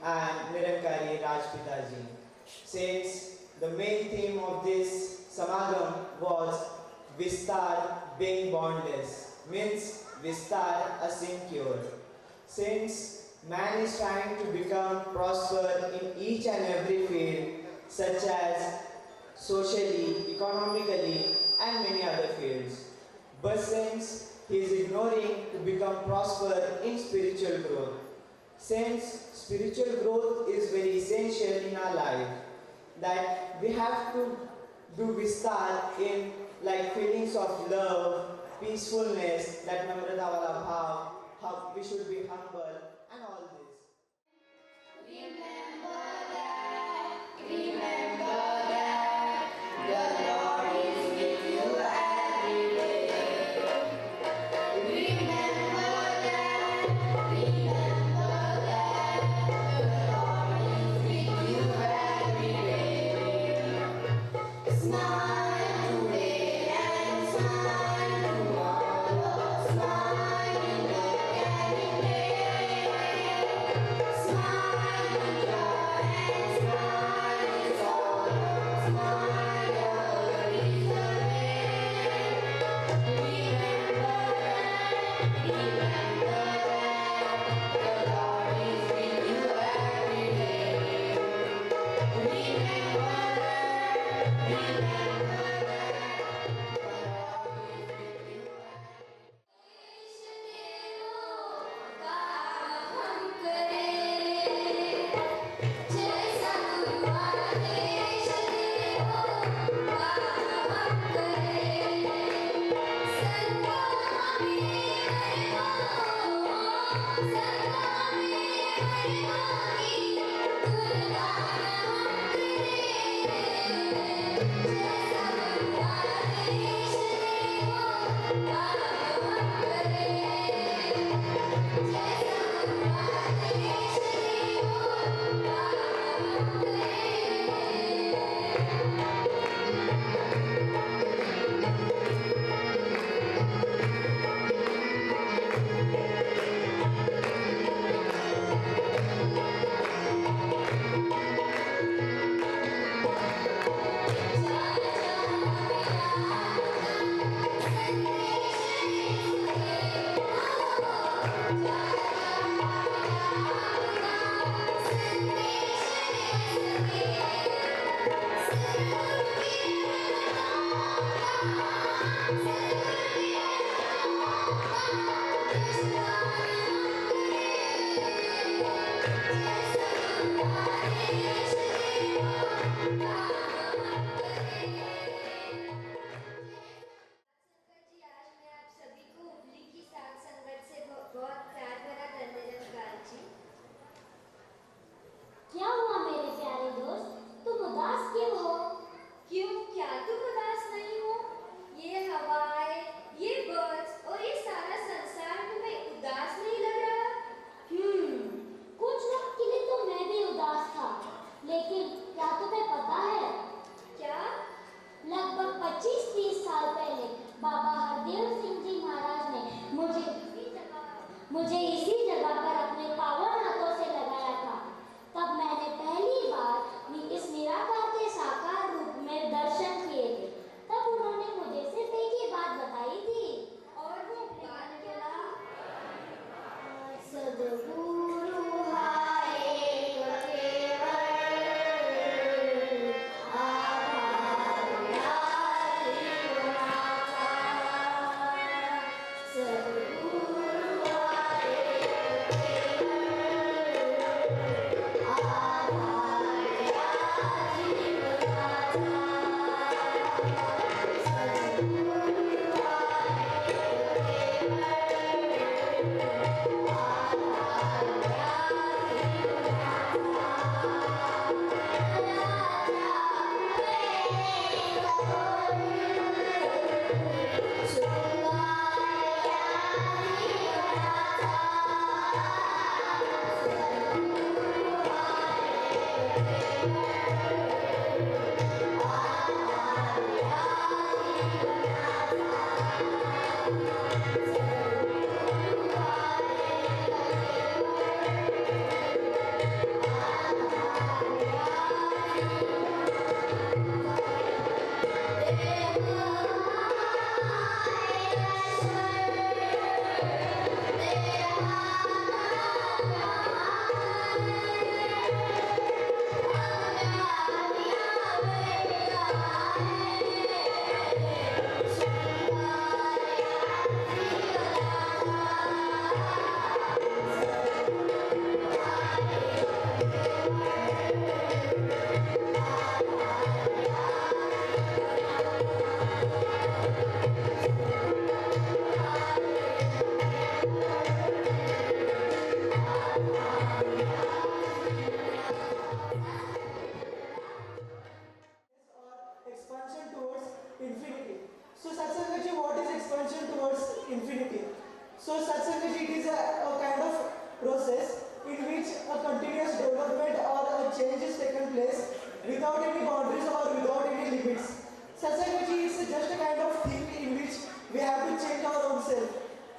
and Nirankari Rajpitaji. Since the main theme of this Samagam was Vistar being boundless, means Vistar a secure. Since man is trying to become prosper in each and every field, such as socially, economically, and many other fields. But since he is ignoring to become prosper in spiritual growth, since spiritual growth is very essential in our life, that we have to do vistar in like feelings of love, peacefulness, that namrata wala bhav, how we should be humble, and all this. Remember that, remember that, the Lord is with you every day. Remember that, remember that, the Lord is with you every day. Smile today and smile tomorrow, smile in the every day.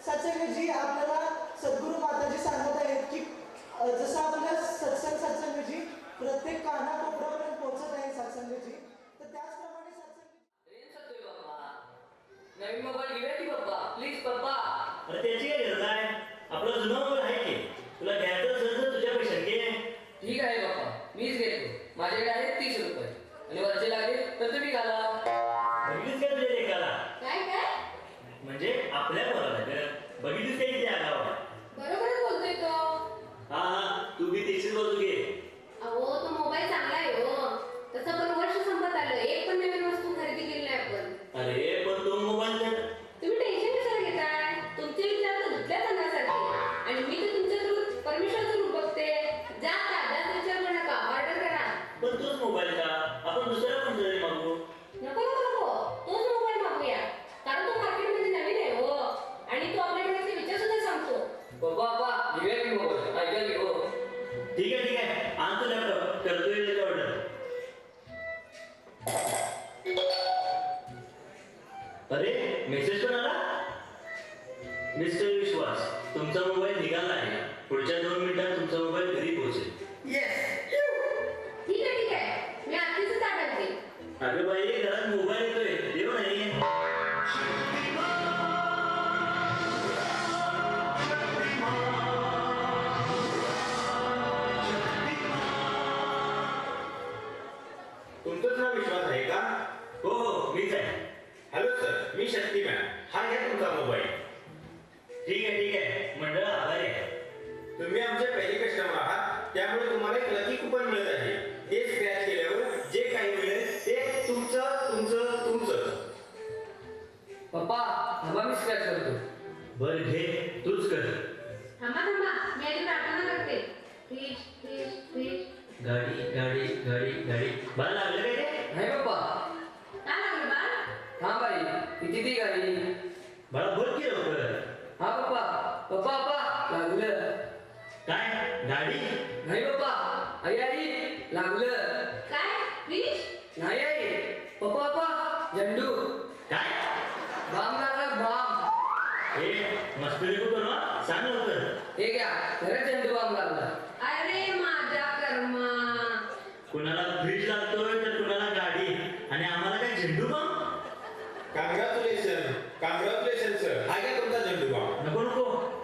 सत्संगजी आपल्याला सद्गुरू माताजी सांगत आहेत की जसं आपल्या सत्संगजी प्रत्येक कानाकोपऱ्यापर्यंत पोहोचत आहे सत्संगजी, तर त्याचप्रमाणे सत्संग रेंज जातोय बाप्पा. नवीन मोबाईल घेऊया की बाप्पा, प्लीज बाप्पा. अरे त्याची काय गरज आहे? आपला जुना मोबाईल आहे की. तुला घ्यायचं असेल तर तुझ्या पैशात घे. ठीक आहे बाप्पा, मीच घेतो. माझ्याकडे आहेत 30 रुपये आणि वरचे लागले तर तुम्ही घाला. बघितलीस काय तुझ्या लेकाला? काय म्हणजे आपल्या पोराला ग. बघितलीस काय किती आगाव आहे? बरोबरच बोलतोय तो. हा हा, तू बी त्याचीच बाजू घे. अहो तो मोबाईल चांगला आहे हो. तसं पण वर्ष संपत आलं, एक पण नवीन वस्तू खरेदी केली नाही आपण. अरे पण तो मोबाईल तर तुम्ही टेन्शन कशाला घेताय? तुमचे विचार तर धुतल्या चांगल्यासारखे आणि मी तर तुमच्या थ्रू परमेश्वरचं रूप बघते. जास्त विचार करू नका, ऑर्डर करा. पण तोच मोबाईल का? आपण दुसरा पण जरी मागू. नको तोच मोबाईल मागूया, कारण तो मार्केटमध्ये नवीन आहे हो आणि तो आपल्याकडे ते विचार सुद्धा सांगतो. बाप्पा घेऊया की मोबाईल, ऐका की हो. ठीक आहे आणतो लॅपटॉप, करतोय त्याची ऑर्डर. अरे मेसेज पण आला. मिस्टर विश्वास, तुमचा मोबाईल निघाला आहे. पुढच्या 2 मिनिटात तुमचा मोबाईल घरी पोहोचेल. ठीक आहे, मी आधीच टाकते. अरे बाई, घरात मोबाईल येतोय, देव नाही. तुमचंच नाव विश्वास आहे का? हो मीच आहे. हॅलो सर, मी शक्तिमॅन. हा घ्या तुमचा मोबाईल. ठीक आहे मंडळ आभारी आहे. तुम्ही आमचे पहिले कस्टमर आहात, त्यामुळे तुम्हाला एक लकी कुपन मिळत आहे. ते स्क्रॅच केल्यावर जे काही मिळेल ते तुमचं. पप्पा थांबा, मी स्क्रॅच करतो. बर घे, तूच कर. थांबा, मी आधी प्रार्थना करते. फ्रीज. गाडी मला लागलं काय ते? नाही बाप्पा. काय लागलं बाळ? थांब बाई, किती ती गाडी. मला बोल की लवकर. हा पप्पा लागलं. काय गाडी? नाही बाप्पा, आई लागलं. काय? फ्रीज? नाही आई. पप्पा झेंडू. काय? बाम लागला, बाम. हे मस्करी नको करू हा. सांग लवकर. हे घ्या, खरंच झेंडू बाम लागला. अरे माझ्या कर्मा. कुणाला फ्रीज लागतोय तर कुणाला गाडी, आणि आम्हाला काय झेंडू बम? Congratulation sir. हा घ्या तुमचा झेंडू बॉम्ब. नको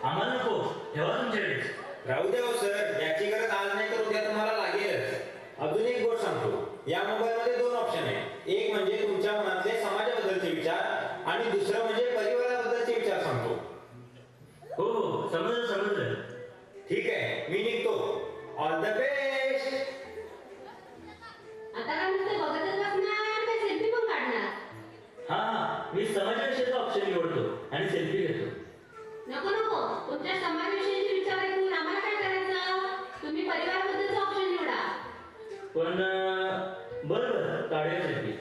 आम्हाला नको. ठेवा तुमच्याकडे. राहू द्या हो सर, याची गरज आज नाही तर उद्या तुम्हाला लागेलच. अजून एक गोष्ट सांगतो, या मोबाईलमध्ये 2 ऑप्शन आहे. एक म्हणजे तुमच्या मनातले समाजाबद्दलचे विचार आणि दुसरं म्हणजे परिवाराबद्दलचे विचार सांगतो. हो समजलं. ठीक आहे, मी निघतो. All the best. आता काय नुसतं बघतच बसणार का सेल्फी पण काढणार? हा, मी समाजाविषयीचा ऑप्शन निवडतो आणि सेल्फी घेतो. नको तुमच्या समाजाविषयीचे विचार ऐकून आम्हाला काय करायचं? तुम्ही परिवाराबद्दलचा ऑप्शन निवडा. पण बरोबर काढूया सेल्फी.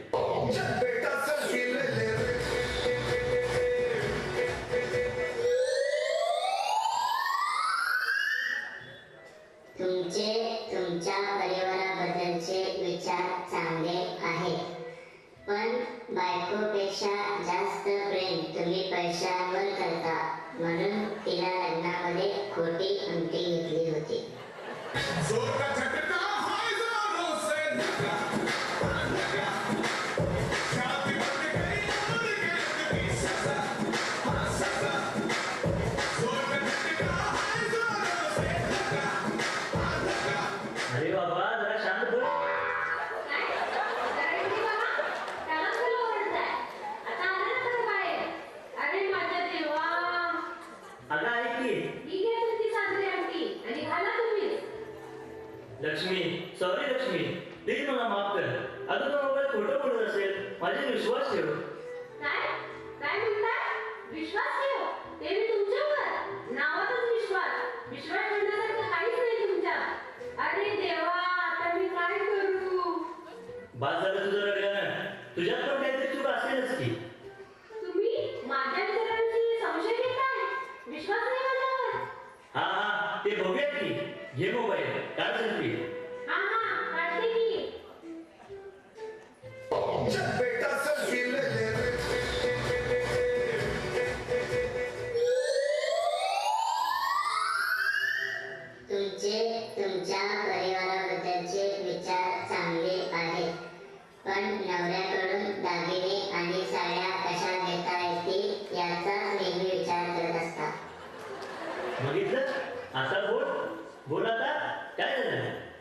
तुमच्या परिवाराबद्दलचे विचार चांगले आहेत, पण बायकोपेक्षा जास्त प्रेम तुम्ही पैशांवर करता, म्हणून तिला लग्नामध्ये खोटी अंगठी घेतली होती. अरे बाबा जरा शांत बोल. काय? करायची बाबा? त्याला कसं ओरडताय? आता आला ना खरं बाहेर. अरे माझ्या देवा. अगं ऐक की. ही घ्या तुमची सासरी अंगठी आणि घाला तुम्ही. लक्ष्मी, सॉरी लक्ष्मी, प्लीज मला माफ कर. अगं तो मोबाईल खोटं बोलत असेल, माझ्यावर विश्वास ठेव. काय म्हणताय? विश्वास ठेव? ते मी तुमच्यावर? नावातच विश्वास ठेवण्यासारखं काहीच नाही तुमच्यात. अरे देवा, आता मी काय करू? बाद झालं तुझं रडगाणं. तुझ्यात पण काहीतरी चूक असेलच की. तुम्ही माझ्या विचारांची संशय घेताय? विश्वास नाही माझ्यावर? हा ते बघूयात की. घे मोबाईल, काढ सेल्फी. हा काढते की.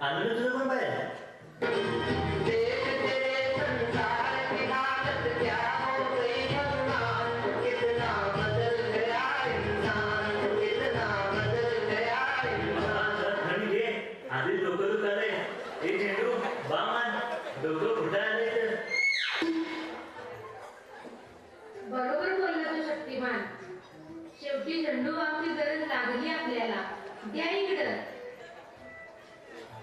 आलं ना तुझं पण बाहेर? थंड घे, आधी डोकं दुखायलंय. ए झेंडू, बामान, डोकं फुटायला आलंय तर. बरोबर बोलला तू शक्तिमान. शेवटी झेंडू बामची गरज लागली आपल्याला. द्या इकडं.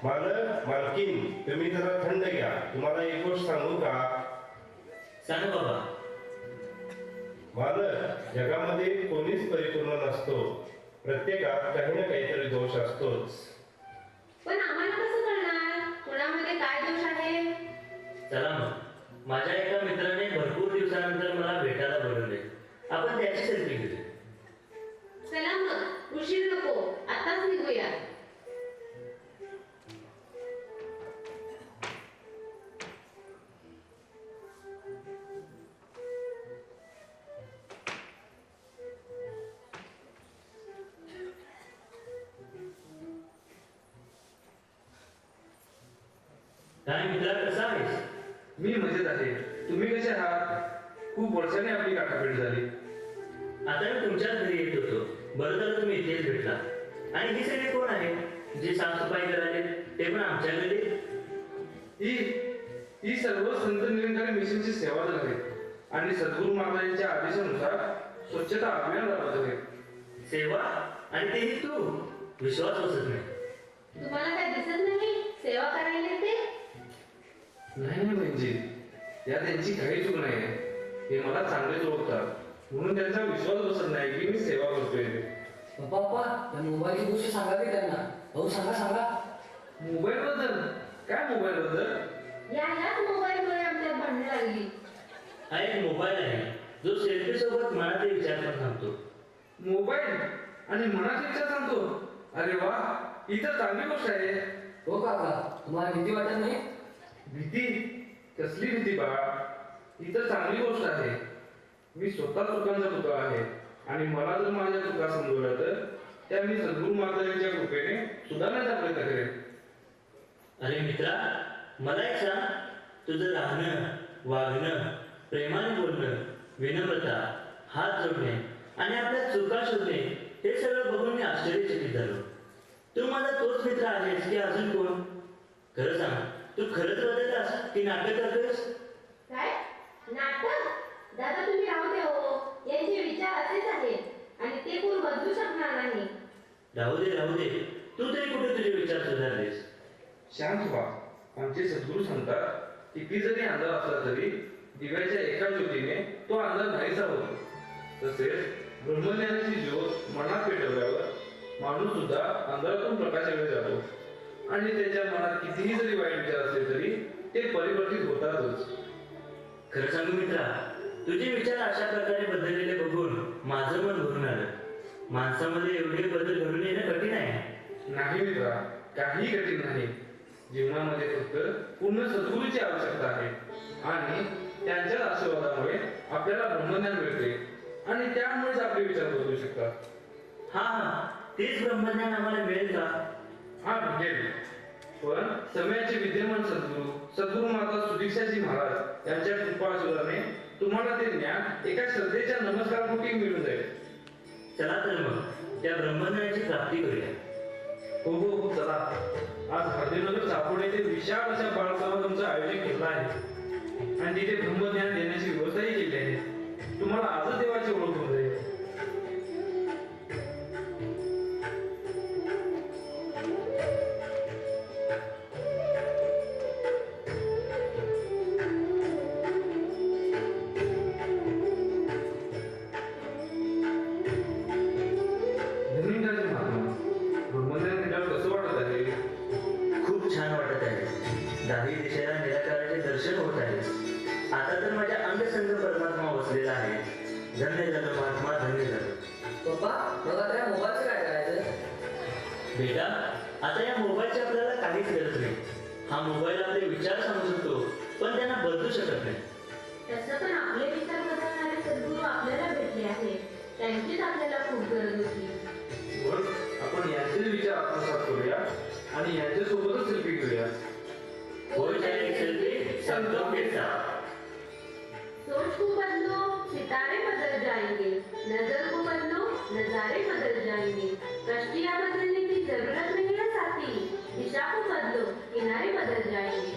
मालक मालकीन तुम्ही जरा थंड घ्या. तुम्हाला एक गोष्ट सांगू का सांग बाबा. मालक, जगामध्ये कोणीच परिपूर्ण नसतो. प्रत्येकात काही ना काहीतरी दोष असतोच. पण आम्हाला कसं कळणार कुणामध्ये काय दोष आहे? चला मग, माझ्या एका मित्राने भरपूर दिवसानंतर मला भेटायला बोलवले. आपण त्याची सेल्फी घेऊ. चला मग, उशीर नको, आताच निघूया. काय मित्रा, कसा आहेस? मी मजेत आहे. तुम्ही कसे आहात? खूप वर्षांनी आपली गाठाभेट झाली. आता मी तुमच्याच घरी येत होतो. बरं झालं तुम्ही इथेच भेटला. आणि ही सगळे कोण आहे जे साफसफाई करायले, ते पण आमच्या घरी? ही ही सर्व संत निरंकारी मिशनची सेवादल आहेत आणि सद्गुरू महाराजांच्या आदेशानुसार स्वच्छता अभियान राबवत आहेत. सेवा? आणि तेही तू? विश्वास बसत नाही. तुम्हाला काय दिसत नाही सेवा करायला ते? नाही नाही म्हणजे या त्यांची काही चूक नाही. हे मला चांगलेच ओळखतात म्हणून त्यांचा विश्वास बसत नाही की मी सेवा करतोय. पप्पा या मोबाईलची गोष्ट सांगा की त्यांना. भाऊ सांगा. मोबाईल बद्दल? काय मोबाईल बद्दल? याच मोबाईलमुळे आमच्यात भांडण लागली. हा एक मोबाईल आहे जो सेल्फी सोबत मनाचे विचार पण सांगतो. मोबाईल आणि मनाचे विचार सांगतो? अरे वा, ही तर चांगली गोष्ट आहे. हो काका, तुम्हाला भीती वाटत नाही? भीती? कसली भीती बाळा? ही तर चांगली गोष्ट आहे. मी स्वतः चुकांचा पुतळा आहे आणि मला जर माझ्या चुका समजवल्या तर त्या मी सद्गुरू महाराजांच्या कृपेने सुधारण्याचा प्रयत्न करेन. अरे मित्रा, मला एक सांग, तुझं राहणं, वागणं, प्रेमाने बोलणं, विनम्रता, हात जोडणे आणि आपल्या चुका शोधणे, हे सगळं बघून मी आश्चर्यचकित झालो. तू माझा तोच मित्र आहेस की अजून कोण? खरं सांग, तू खरंच बदललास की नाटक करतोयस? काय नाटक? दादा तुम्ही राहू द्या हो. यांचे विचार असेच आहेत आणि ते कोण बदलू शकणार नाही. राहू दे, तू तरी कुठे तुझे विचार सुधारलेस? शांत व्हा. आमचे सद्गुरू सांगतात किती जरी अंधार असला तरी दिव्याच्या एका ज्योतीने तो अंधार नाहीसा होतो. तसेच ब्रह्मज्ञानाची ज्योत मनात पेटवल्यावर माणूस सुद्धा अंधारातून प्रकाशाकडे जातो आणि त्याच्या मनात कितीही जरी वाईट विचार असले तरी ते परिवर्तित होतातच. खरं सांगू मित्रा, तुझे विचार अशा प्रकारे बदललेले बघून माझं मन भरून आलं. माणसामध्ये एवढे बदल घडून येणं कठीण आहे. नाही मित्रा, काही कठीण नाही. जीवनामध्ये फक्त पूर्ण सद्गुरूची आवश्यकता आहे आणि त्यांच्याच आशीर्वादामुळे आपल्याला ब्रह्मज्ञान मिळते आणि त्यामुळेच आपले विचार बदलू शकतात. हा, तेच ब्रह्मज्ञान आम्हाला मिळेल का? हा भेटेल, पण समयाचे विद्यमान सद्गुरू माता सुदीक्षाजी महाराज यांच्या कृपाआशीर्वादाने तुम्हाला ते ज्ञान एका श्रद्धेच्या नमस्कारापोटी मिळून जाईल. चला तर मग त्या ब्रह्मज्ञानाची प्राप्ती करूया. हो चला. आज हळदीनगर चापोड येथे विशाल अशा बाळसमागमचं आयोजन केलं आहे आणि तिथे ब्रह्मज्ञान देण्याची व्यवस्थाही केली आहे. तुम्हाला आजच देवाची ओळख होत आहे. खूप छान वाटत आहे. दाही दिशेला निराकाराचे दर्शन होत आहे. आता तर माझ्या अंगसंग परमात्मा बसलेला आहे. धन्य झालं महात्मा, धन्य झालं. पप्पा मग आता या मोबाईलचं काय करायचं? बेटा, आता या मोबाईलची आपल्याला काहीच गरज नाही. हा मोबाईल आपले विचार सांगू शकतो, पण त्यांना बदलू शकत नाही. तसं पण आपले विचार बदलणारे सद्गुरू आपल्याला भेटले आहेत. त्यांचीच आपल्याला खूप गरज होती. आपण यांचे विचार आत्मसात करूया आणि यांच्यासोबतच सेल्फी संतों के साथ। सोच को बदलो, सितारे बदल जाएंगे। नजर को बदलो, नजारे बदल जाएंगे। कश्तियाँ बदलने की जरूरत नहीं है साथी, दिशा को बदलो, किनारे बदल जाएंगे।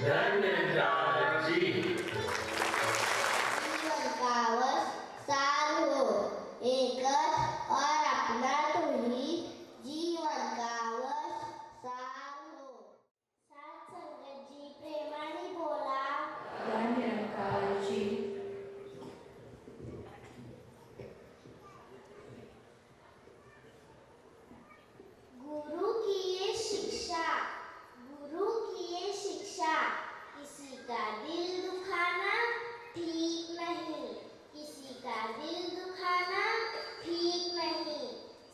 धन निरंकार जी। जीवन का अवश्य सार हो, एकच और अपना तुही, जीवन का अवश्य सार हो। सात संगत जी प्रेमाने बोला। धन निरंकार जी। गुरु की ये शिक्षा, गुरु की ये शिक्षा, किसी का दिल दुखाना ठीक नहीं, किसी का दिल दुखाना ठीक नहीं।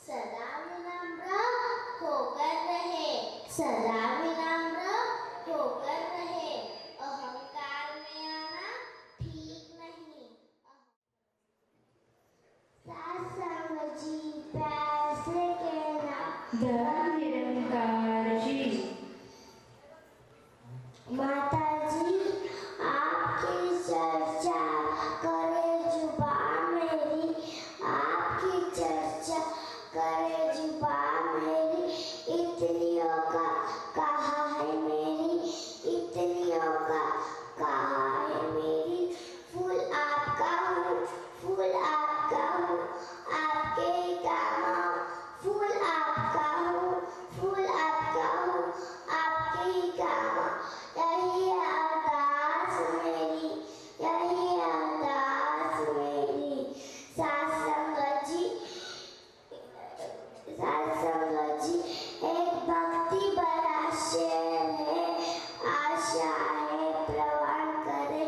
सदा विनम्र होकर रहे, सदा विनम्र होकर रहे, अहंकार में आना ठीक नहीं। सात संग जी प्यार से कहना। धन निरंकार जी। माता जी आपकी चर्चा करे जुबान मेरी, आपकी चर्चा करे जुबान मेरी, इतनियों का कहा है मेरी, इतनियों का कहा है मेरी। फूल आपका हूँ, फूल आपका हूँ, आपके ही काम आऊं। फूल आपका हूँ, फूल आपका हूँ, आपके ही काम आऊं। यही अरदास मेरी, यही अरदास मेरी। सात संगत जी, सात संगत जी एक भक्ति भरा शेर है, आशा है प्रवान करे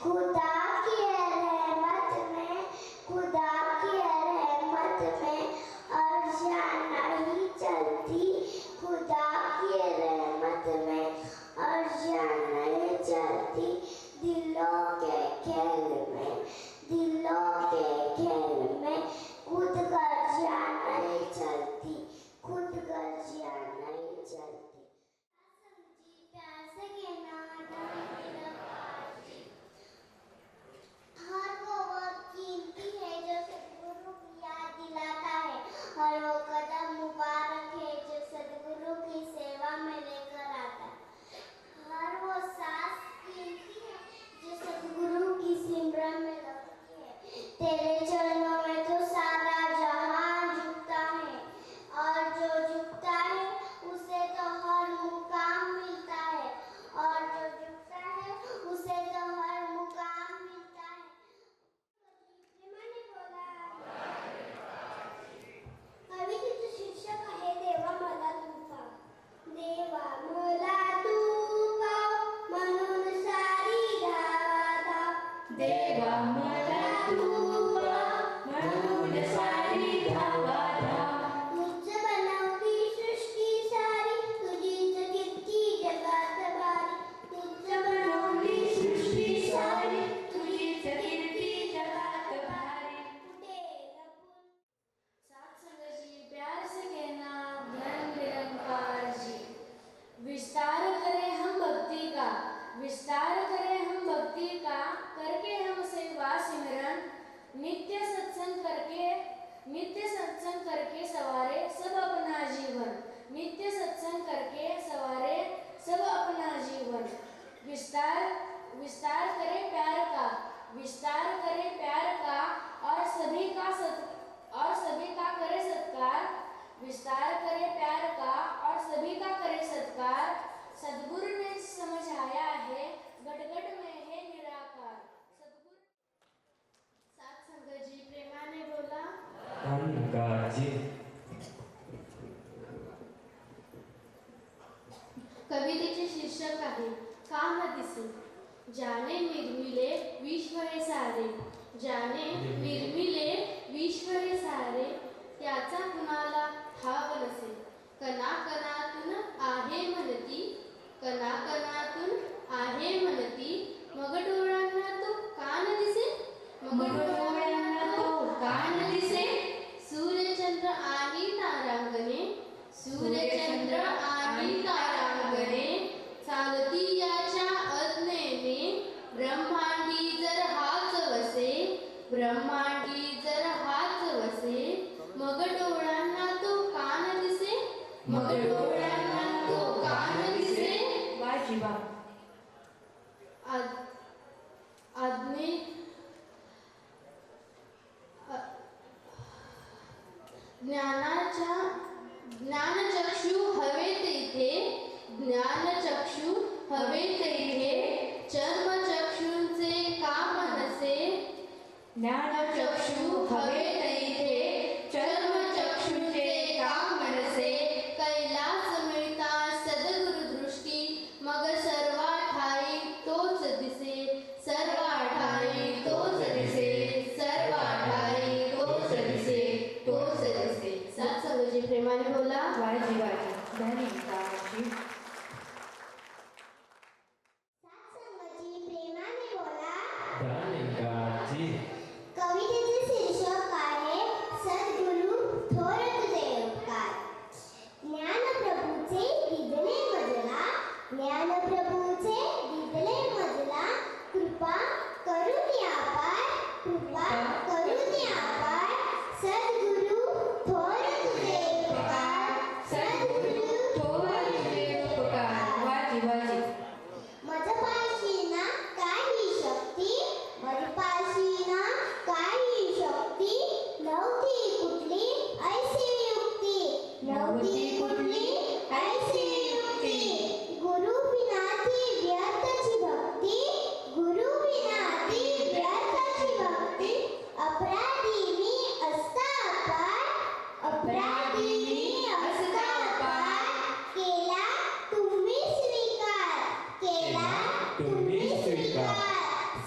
खुदा की रहमत में, खुदा की रहमत में अर्जा नहीं चलती, खुदा की रहमत में अर्जा नहीं चलती। दिलों के खेल में, दिलों के खेल में खुद गर्जिया नहीं चलती, खुद गर्जिया नहीं चलती। जी प्यार से कहना। हर वो वक्त कीमती है जो सद्गुरु की याद दिलाता है, हर वो कदम मुबारक है जो सद्गुरु की सेवा में लेकर आता है, हर वो सांस कीमती है जो सद्गुरु की सिमरन में लगती है। तेरे चरणों में तो सारा जहां झुकता है, और जो झुकता है उसे तो हर मुकाम मिलता है, और जो झुकता है उसे तो हर मुकाम मिलता है। प्रेमाने बोला। कवी तिचं शीर्षक आहे देवा मला तू पाव, देवा मला तू पाव, म्हणून सारी धाव, देवा मला तू पाव, म्हणून सारी धावा धाव। तुझ बनवली सृष्टी सारी, तुझीच कीर्ती जगात भारी, तुझ बनवली सृष्टी सारी, तुझीच कीर्ती जगात भारी। सात संग जी प्यार से कहना। धन निरंकार जी। विस्तार करें हम भक्ति का, विस्तार करें हम भक्ति का, करके हम सेवा सिमरन, नित्य सत्संग करके, नित्य सत्संग करके सवारे सब अपना जीवन, नित्य सत्संग करके सवारे सब अपना जीवन। विस्तार, विस्तार करें प्यार का, विस्तार करें प्यार का, और सभी का करे सत्कार, विस्तार करे प्यार का और सभी का करे सत्कार। सद्गुरु ने समझाया है गटगट में है निराकार। सद्गुरु। सात संगत जी प्रेमाने बोला। धन्यवाद जी। कवितेचे शीर्षक आहे का न दिसे। जाने निर्मिले विश्व हे सारे, जाने निर्मिले विश्व हे सारे, त्याचा कुणाला ठाव नसे। कणाकणातून आहे म्हणती, कणाकणातून आहे म्हणती, मग डोळ्यांना तो का न दिसे, मग डोळ्यांना तो का न दिसे। सूर्यचंद्र आणि तारांगणे, सूर्यचंद्र आणि तारांगणे, चालती याच्या अज्ञेने ज्ञानचक्षु हवे तेथे, ज्ञानचक्षु हवे तेथे, चर्मचक्षुंचे का मनसे, ज्ञानचक्षु हवे तेथे, चर्मचक्षुंचे का मनसे, कैलास मिळता सद्गुरुदृष्टी, मग सर्वा ठाई तोच दिसे, सर्वा ठाई तोच दिसे, सर्वा ठाई तोच दिसे, तोच दिसे. सत्संगजी प्रेमाने बोला. वाजी वाजी धन्यवाद. सत्संगजी प्रेमाने बोला. धन्यवाद. कवितेचे शीर्षक आहे सद्गुरु थोर तुझे उपकार. ज्ञानप्रभूचे दिदले मजला, ज्ञानप्रभूचे दिदले मजला, कृपा करुणी अपार, कृपा करुणी अपार, सद्गुरु थोर तुझे उपकार, सद्गुरु थोर तुझे उपकार. वाजी वाजी. मजपाशी ना काही शक्ती, मजपाशी ना काही शक्ती, नव्हती कुठली ऐसी युक्ती, नव्हती कुठली ऐसी युक्ती, गुरु बिना ती व्यर्थची भक्ती, गुरु बिना ती व्यर्थची भक्ती, अपराधी मी असता अपार, अपराधी मी असता अपार, केला तुम्ही स्वीकार, केला तुम्ही स्वीकार,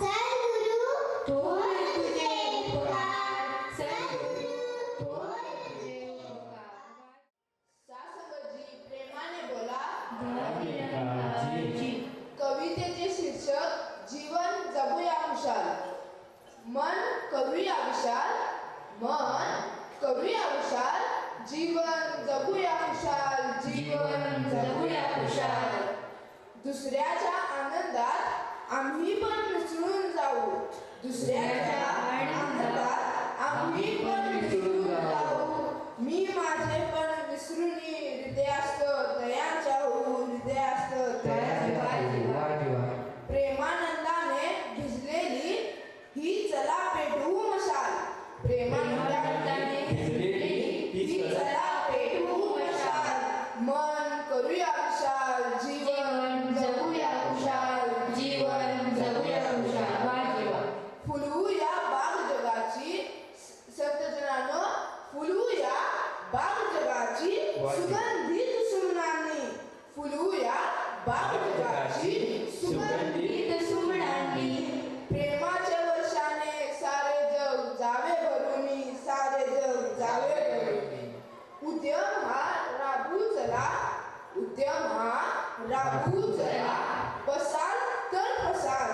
सद्गुरु थोर तुझे उपकार, सद्गुरु थोर तुझे उपकार. सत्संगजी प्रेमाने बोला. धन्यवाद. कवितेचे शीर्षक जीवन जगूया खुशाल. मन करूया विशाल, मन करूया विशाल, जीवन जगूया खुशाल, जीवन जगूया खुशाल. दुसऱ्याच्या आनंदात आम्ही पण मिसळून जाऊ, दुसऱ्याच्या आनंदात आम्ही पण मिसळून जाऊ, मी माझे पण विसरूनी हृदयास्त दयाच्या होऊ, हृदयास्त प्रेमानंदाने भिजलेली ही चला पेटवू मशाल, प्रेमानंदाने भिजलेली ही चला पेटवू मशाल, मन करूया विशाल, जीवन जगूया खुशाल, जीवन जगूया खुशाल. फुलवूया बाग जगाची, सत्यजनानं फुलवूया बाग जगाची, सुगंधित सुमनांनी, फुलवूया बाग जगाची, सुगंधित सुमनांनी, प्रेमाच्या वर्षाने सारे जग जावे भरूनी, सारे जग जावे भरूनी, उद्यम हा राबू चला, उद्यम हा राबू चला, बसाल तर फसाल,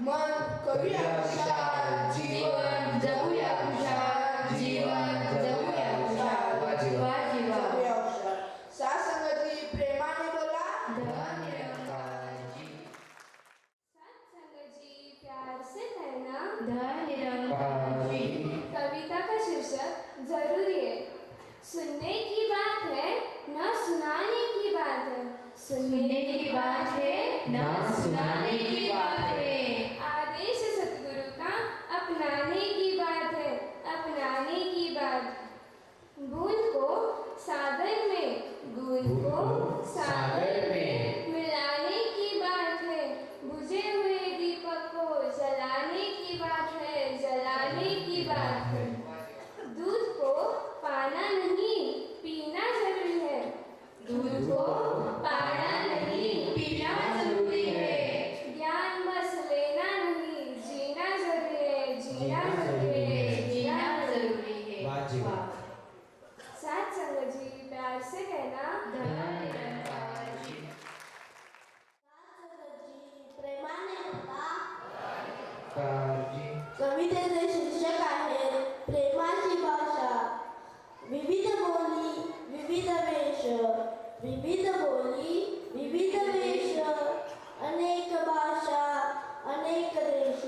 मन करूया खुशाल, जीवन जगूया खुशाल, जीवन जगूया खुशाल, जगूया खुशाल. सत्संगजी प्रेमाने बोला. सत्संगजी प्यार से कहना. धन्यवाद. कविता का शीर्षक जरूरी है. सुनने की बात है न सुनाने की बात है, सुनने की बात है न सुनाने की बात है, आदेश सतगुरु का अपनाने की बात है, अपनाने की बात. बूंद को सागर में, बूंद को सागर में मिलाने की बात है, बुझे हुए दीपक को जलाने की बात है, जलाने की बात है. दूध को पाना नहीं पीना जरूरी है, दूध को पाना नहीं पीना जरूरी है, ज्ञान बस लेना नहीं जीना जरूरी है, जीना जरूरी है, जीना जरूरी है. सत्संगजी प्यार से कहना. सत्संगजी प्रेमाने बोला. कवितेचे शीर्षक आहे प्रेमाची भाषा. विविध बोली विविध वेश, विविध बोली विविध वेश, अनेक भाषा अनेक देश,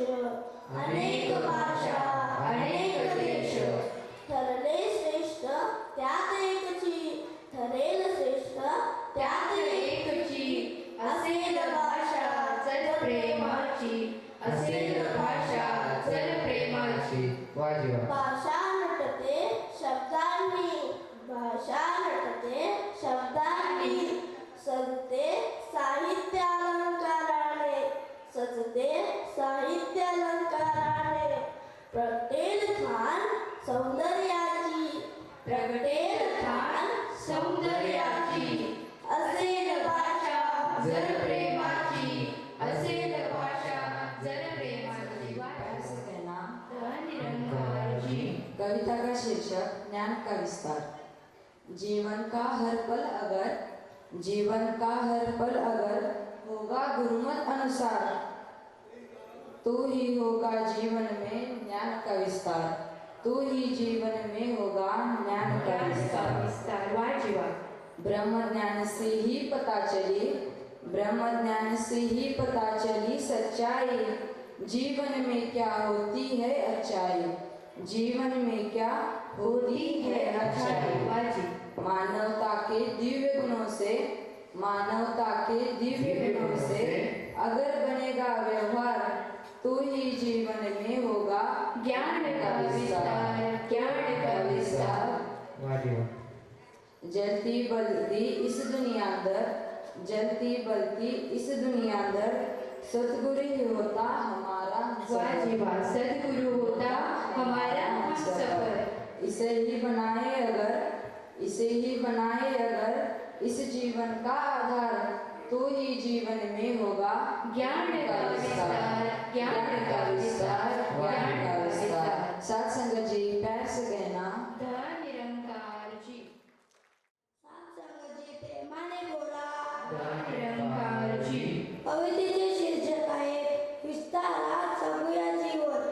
अनेक भाषा अनेक देश, ठरले श्रेष्ठ त्यात एकची, ठरेल श्रेष्ठ त्यात एकची, असेल भाषा जल प्रेमाची, असेल भाषा जल प्रेमाची. भाषा नटते शब्दांनी, कविता का शीर्षक ज्ञान का विस्तार। जीवन का हर पल अगर होगा गुरुमत अनुसार, तू ही होगा जीवन में ज्ञान का विस्तार, तू ही जीवन में होगा ज्ञान का विस्तार। वाह जीवा। ब्रह्म ज्ञान से ही पता चली सच्चाई, जीवन में क्या होती है अच्छाई, जीवन में क्या होती है अच्छाई। मानवता के दिव्य गुणों से अगर बनेगा व्यवहार, तो ही जीवन में होगा ज्ञान का विस्तार। जलती बलती इस दुनिया अंदर सतगुरु ही होता हमारा सतगुरु होता हमारा सफर। इसे ही बनाए अगर इस जीवन का आधार, तो ही जीवन में होगा ज्ञान का विस्तार। साथ संगत जी पैर से कहना। धन निरंकार जी। सत्संग जी प्रेमाने बोला। धन निरंकार जी। कवितेचे शीर्षक आहे विस्तारात जगूया जीवन,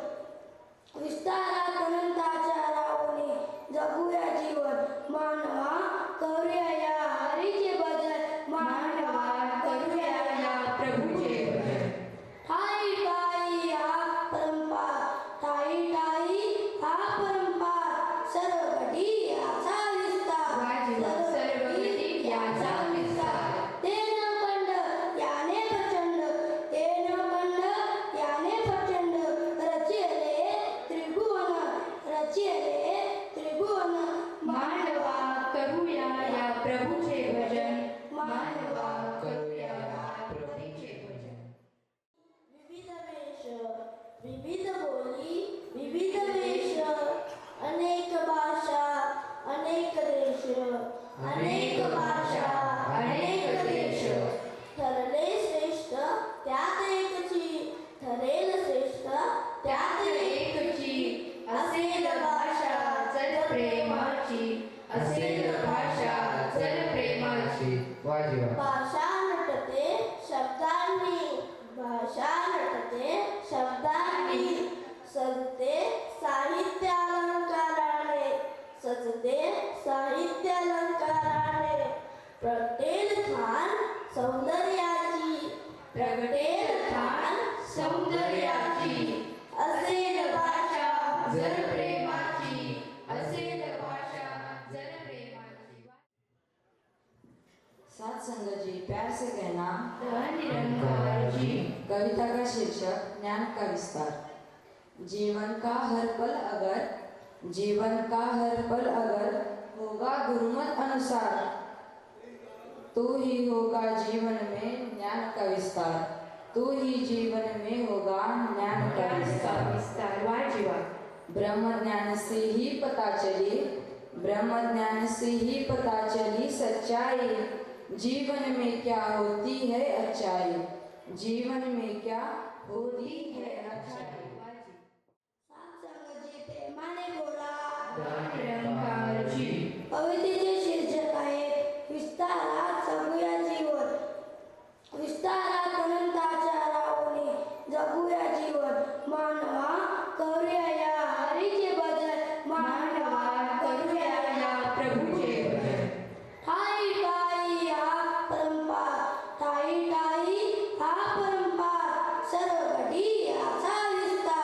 विस्तारात अनंताच्या रावणे जगूया जीवन, मानवा करूया या हरीचे भजन, मानवा करूया या प्रभूचे भजन। ठाई ठाई हा परंपार सर्वगटी याचा विस्तार, सर्वगटी याचा विस्तार। ते न कंड याने प्रचंड, त्रिभुवन, मानवा करूया या प्रभूचे भजन, मानवा करूया या प्रभूचे भजन। विविध वेश, विविध बोली, विविध वेश, अनेक भाषा, अनेक देश, अनेक भाषा, अनेक देश। ठरले श्रेष्ठ त्यात एकची, ठरेल श्रेष्ठ त्यात एकची, असेल भाषा जल प्रेमाची, असेल भाषा जल प्रेमाची। भाषा नटते शब्दांनी, सजते साहित्य अलंकाराने, प्रगटेल थान सौंदर्याची, असेल भाषा जल प्रेमाची, असेल भाषा जल प्रेमाची। साथ संगत जी प्यार से कहना। धन निरंकार जी। कविता का शीर्षक ज्ञान का विस्तार। जीवन का हर पल अगर होगा गुरुमत अनुसार, तो ही होगा जीवन में ज्ञान का विस्तार, तो ही जीवन में होगा ज्ञान का विस्तार। वाह जीवा। ब्रह्म ज्ञान से ही पता चली सच्चाई, जीवन में क्या होती है अच्छाई, जीवन में क्या होती है अच्छाई। सत्संग जी प्रेमाने बोला। धन निरंकार जी। कवितेचे शीर्षक आहे विस्तारात जगूया जीवन, विस्तारात अनंताच्या रावणे जगूया जीवन, मानवा करूया या हरीचे भजन, मानवा करूया या प्रभूचे भजन। ठाई ठाई हा परंपार सर्वगटी याचा विस्तार,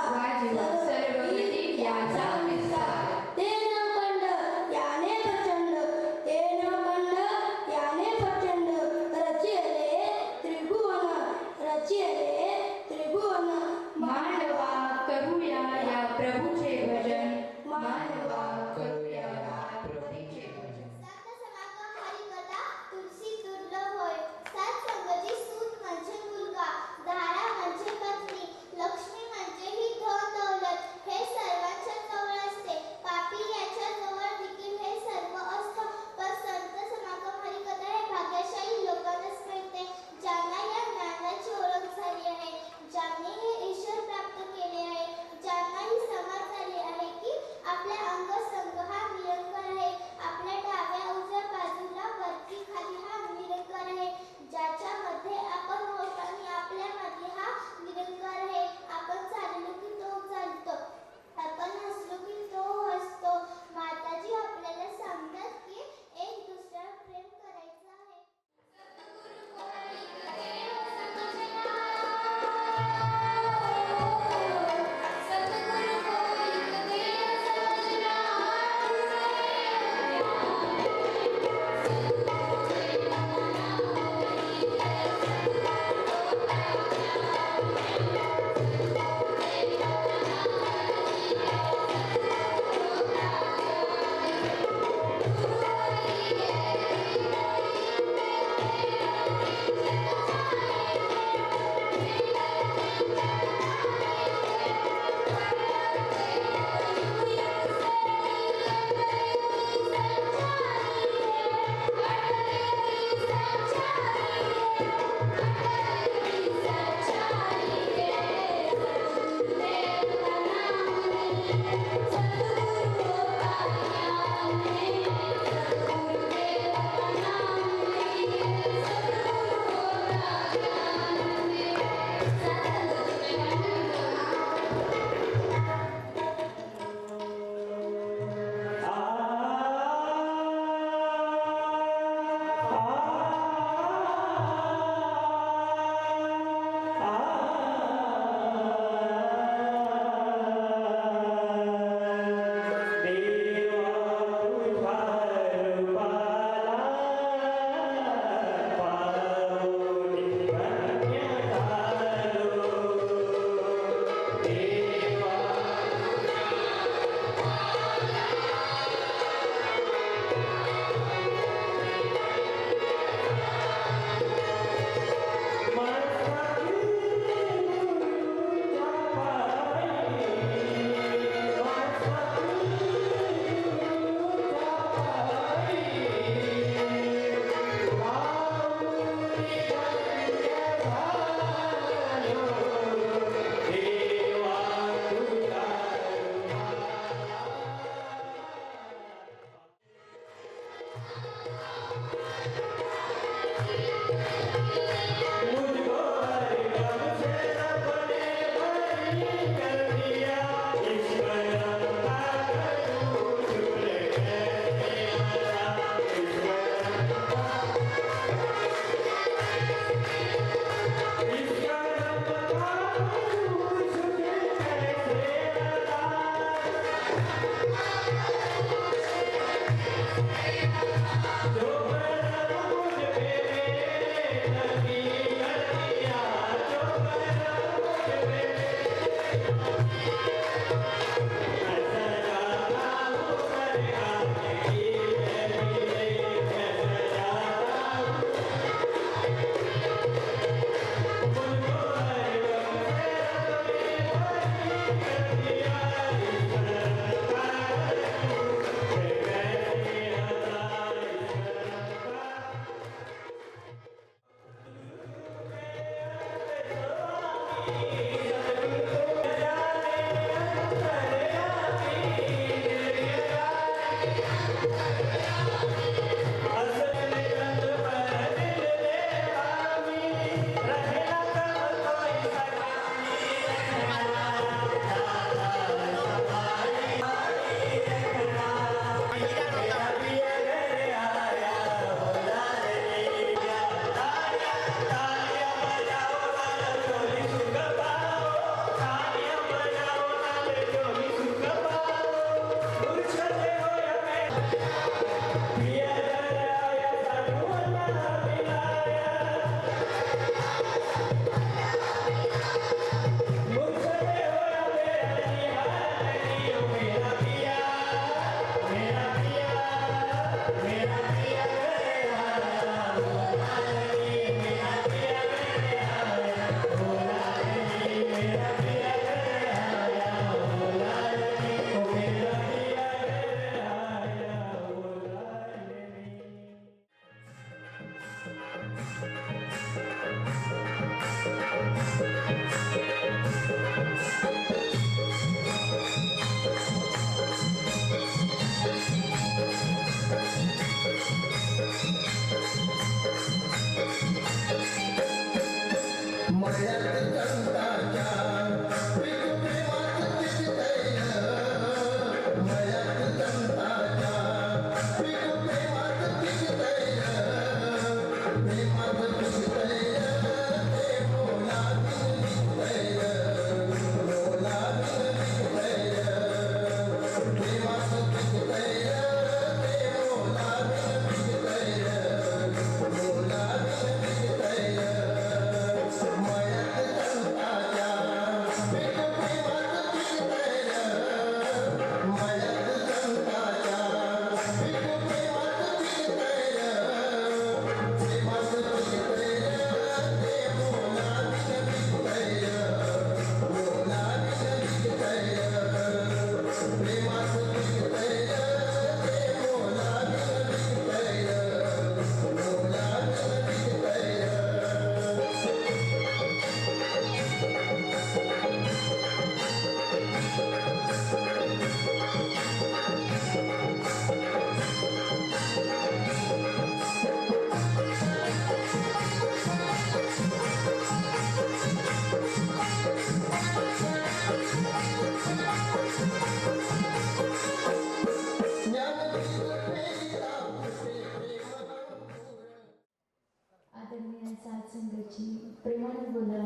आदरणीय साथसंगाची प्रेमाने बोला.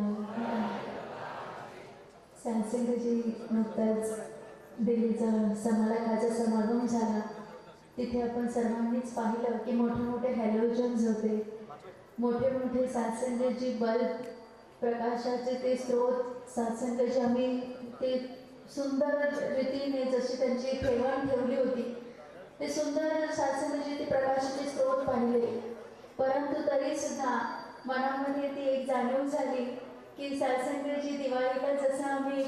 साथसंगाची नुकताच दिल्लीचा समारंभाचा समागम झाला. तिथे आपण सर्वांनीच पाहिलं की मोठे मोठे हॅलोजन्स होते, मोठे मोठे साथसंगाची बल्ब प्रकाशाचे ते स्रोत साथसंगाची आम्ही ते सुंदर रीतीने जशी त्यांची ठेवण ठेवली होती ते सुंदर साथसंगाची ते प्रकाशाचे स्रोत पाहिले. परंतु तरी सुद्धा मनामध्ये ती एक जाणीव झाली की साथसंगाची दिवाळीला जसं आम्ही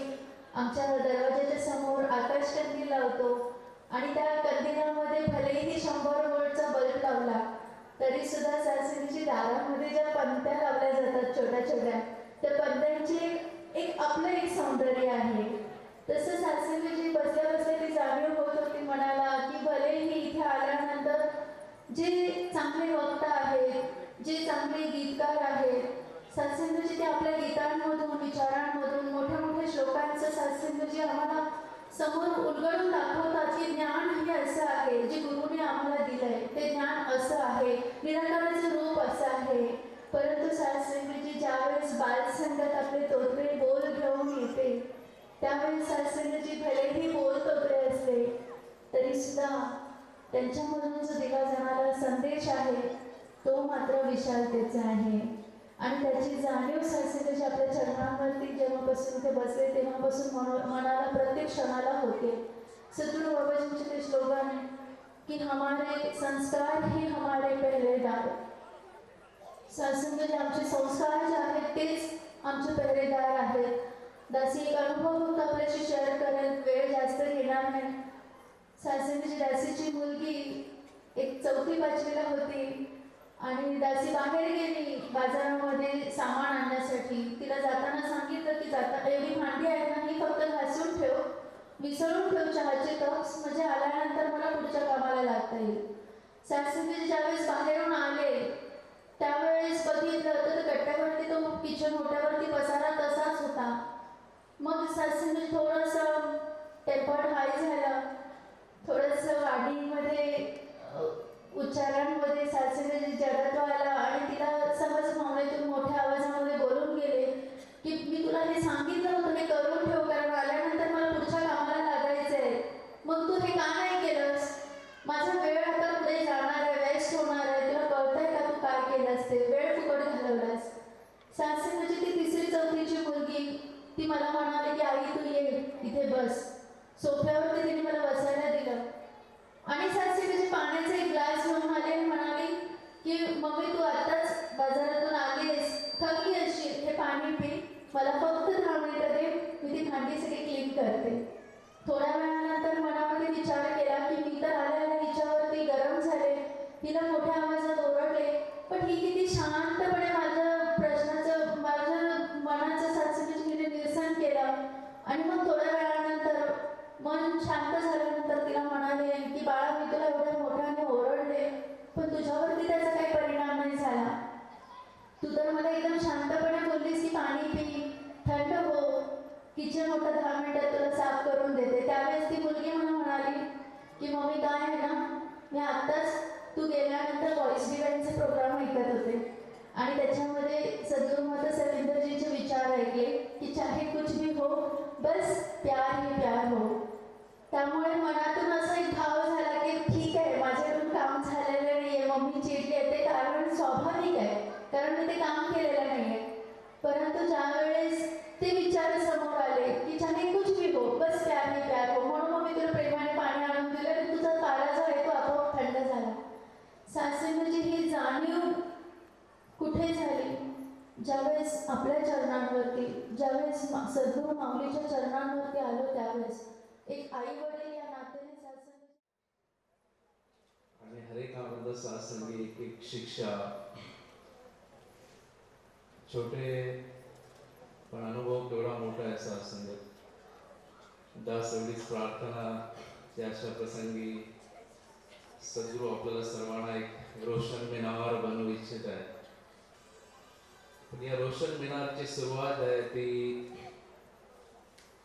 आमच्या दरवाजाच्या समोर आकाशकंदील लावतो आणि त्या कंदिलामध्ये भलेही 100 वोल्टचा बल्ब लावला तरी सुद्धा साथसंगाची दारामध्ये ज्या पंत्या लावल्या जातात छोट्या छोट्या त्या पंत्यांचे एक आपलं एक सौंदर्य आहे. तसं साथसंगाची बसल्या बसल्या ती जाणीव होत होती मनाला की भलेही इथे आल्यानंतर जे चांगले वक्ता आहेत, जे चांगले गीतकार आहेत, साथसंगाची ते आपल्या गीतांमधून विचारांमधून मोठ्या मोठ्या श्लोकांचं साथसंगाची आम्हाला समोर उलगडून दाखवतात की ज्ञान हे असं आहे जे गुरुने आम्हाला दिलंय, ते ज्ञान असं आहे, निराकाराचं रूप असं आहे. परंतु साथसंगाची ज्यावेळेस बालसंगत आपले तोत्रे बोल घेऊन येते त्यावेळेस साथसंगाची भलेही बोल तोत्रे असले तरी सुद्धा त्यांच्यामधून जो दिला जाणारा संदेश आहे तो मात्र विशालतेचा आहे. आणि त्याची जाणीव साथसंगाची आपल्या चरणांवरती जेव्हापासून ते बसले तेव्हापासून मनाला प्रत्येक क्षणाला होते. सद्गुरु बाबाजींचे ते स्लोगन की हमारे संस्कार ही हमारे पहरेदार. साथसंगाचे आमचे संस्कार जे आहेत तेच आमचे पहरेदार आहेत. दासी एक अनुभव होता आपल्याशी शेअर करेल, वेळ जास्त घेणार नाही. साथसंगाची दासीची मुलगी एक 4थी-5वीला होती आणि दासी बाहेर गेली बाजारामध्ये सामान आणण्यासाठी. तिला जाताना सांगितलं की एवढी भांडी आहेत ना ही फक्त घासून ठेव, विसळून ठेव चहाचे कप्स, म्हणजे आल्यानंतर मला पुढच्या कामाला लागता येईल. सासूबाई ज्यावेळेस बाहेरून आले त्यावेळेस बघितलं तर कट्ट्यावरती तो किचन ओट्यावरती पसारा तसाच होता. मग सासूबाई थोडंसं टेम्पर्ड हाय झालं, थोडंसं वाढीमध्ये उच्चारांमध्ये सासूबाई जडत्व आला आणि तिला समज मावळ्यातून मोठ्या आवाजामध्ये बोलून गेले की मी तुला हे सांगितलं होतं हे करून ठेव, कारण आल्यानंतर मला पुढच्या कामाला लागायचं आहे. मग तू हे का नाही केलंस? माझा वेळ आता पुढे जाणार आहे, वेस्ट होणार आहे, तुला कळतंय का तू काय केलंस ते? वेळ फुकट घालवलास. सासू म्हणजे ती 3री-4थीची मुलगी, ती मला म्हणाली की आई तू ये इथे बस. सोफ्यावरती तिने मला बसायला दिलं आणि सासू म्हणजे पाण्याचा एक ग्लास घेऊन आली आणि म्हणाली की मम्मी तू आत्ताच बाजारातून आलीस, थकली असशील, हे पाणी पी, मला फक्त 10 मिनिटं दे, मी ती भांडी सगळी क्लीन करते. थोड्या वेळानंतर मनामध्ये विचार केला की मी तर आल्या हिच्यावरती गरम झाले, हिला मोठ्या आवाजात ओरडले, पण ही किती शांतपणे माझ्या प्रश्नाचं, माझ्या मनाचं सासूबाई हिने निरसन केलं. आणि मग थोड्या वेळानंतर मन शांत झाल्यानंतर तिला म्हणाले की बाळा मी तुला एवढ्या मोठ्याने ओरडले पण तुझ्यावरती त्याचा काही परिणाम नाही झाला. तू तर मला एकदम शांतपणे बोललीस की पाणी पी, थंड हो, किचन ओटा 10 मिनिटात तुला साफ करून देते. त्यावेळेस ती मुलगी मला म्हणाली की मम्मी काय आहे ना, मी आत्ताच तू गेल्यानंतर व्हॉइस डिवाइनचे प्रोग्राम ऐकत होते आणि त्याच्यामध्ये सद्गुरुमाता सविंदरजींचे विचार ऐकले की चाहे कुछ भी हो बस प्यार ही प्यार हो. त्यामुळे मनातून असा एक भाव झाला की ठीक आहे माझ्याकडून काम झालेलं नाही आहे, मम्मी चिडली आहे, ते कारण स्वाभाविक आहे कारण मी ते काम केलेलं नाही आहे. परंतु ज्यावेळेस ते विचार समोर आले की चाहे कुछ भी हो बस प्यार ही प्यार हो, म्हणून मग मी तुला प्रेमाने पाणी आणून दिलं आणि तुझा पारा जो आहे तो आपोआप थंड झाला. सासू म्हणजे ही जाणीव कुठे झाली? ज्यावेळेस आपल्या चरणांवरती, ज्यावेळेस सद्गुरू माऊलीच्या चरणांवरती आलो त्यावेळेस एक आई वडील या नात्याने सासू आणि हर एक आनंद सासंगी एक एक शिक्षा, छोटे पण अनुभव केवढा मोठा आहे सासंगत. दास एवढीच प्रार्थना की अशा प्रसंगी सद्गुरू आपल्याला सर्वांना एक रोशन मिनार बनवू इच्छित आहे. पण या रोशन मिनारची सुरुवात आहे ती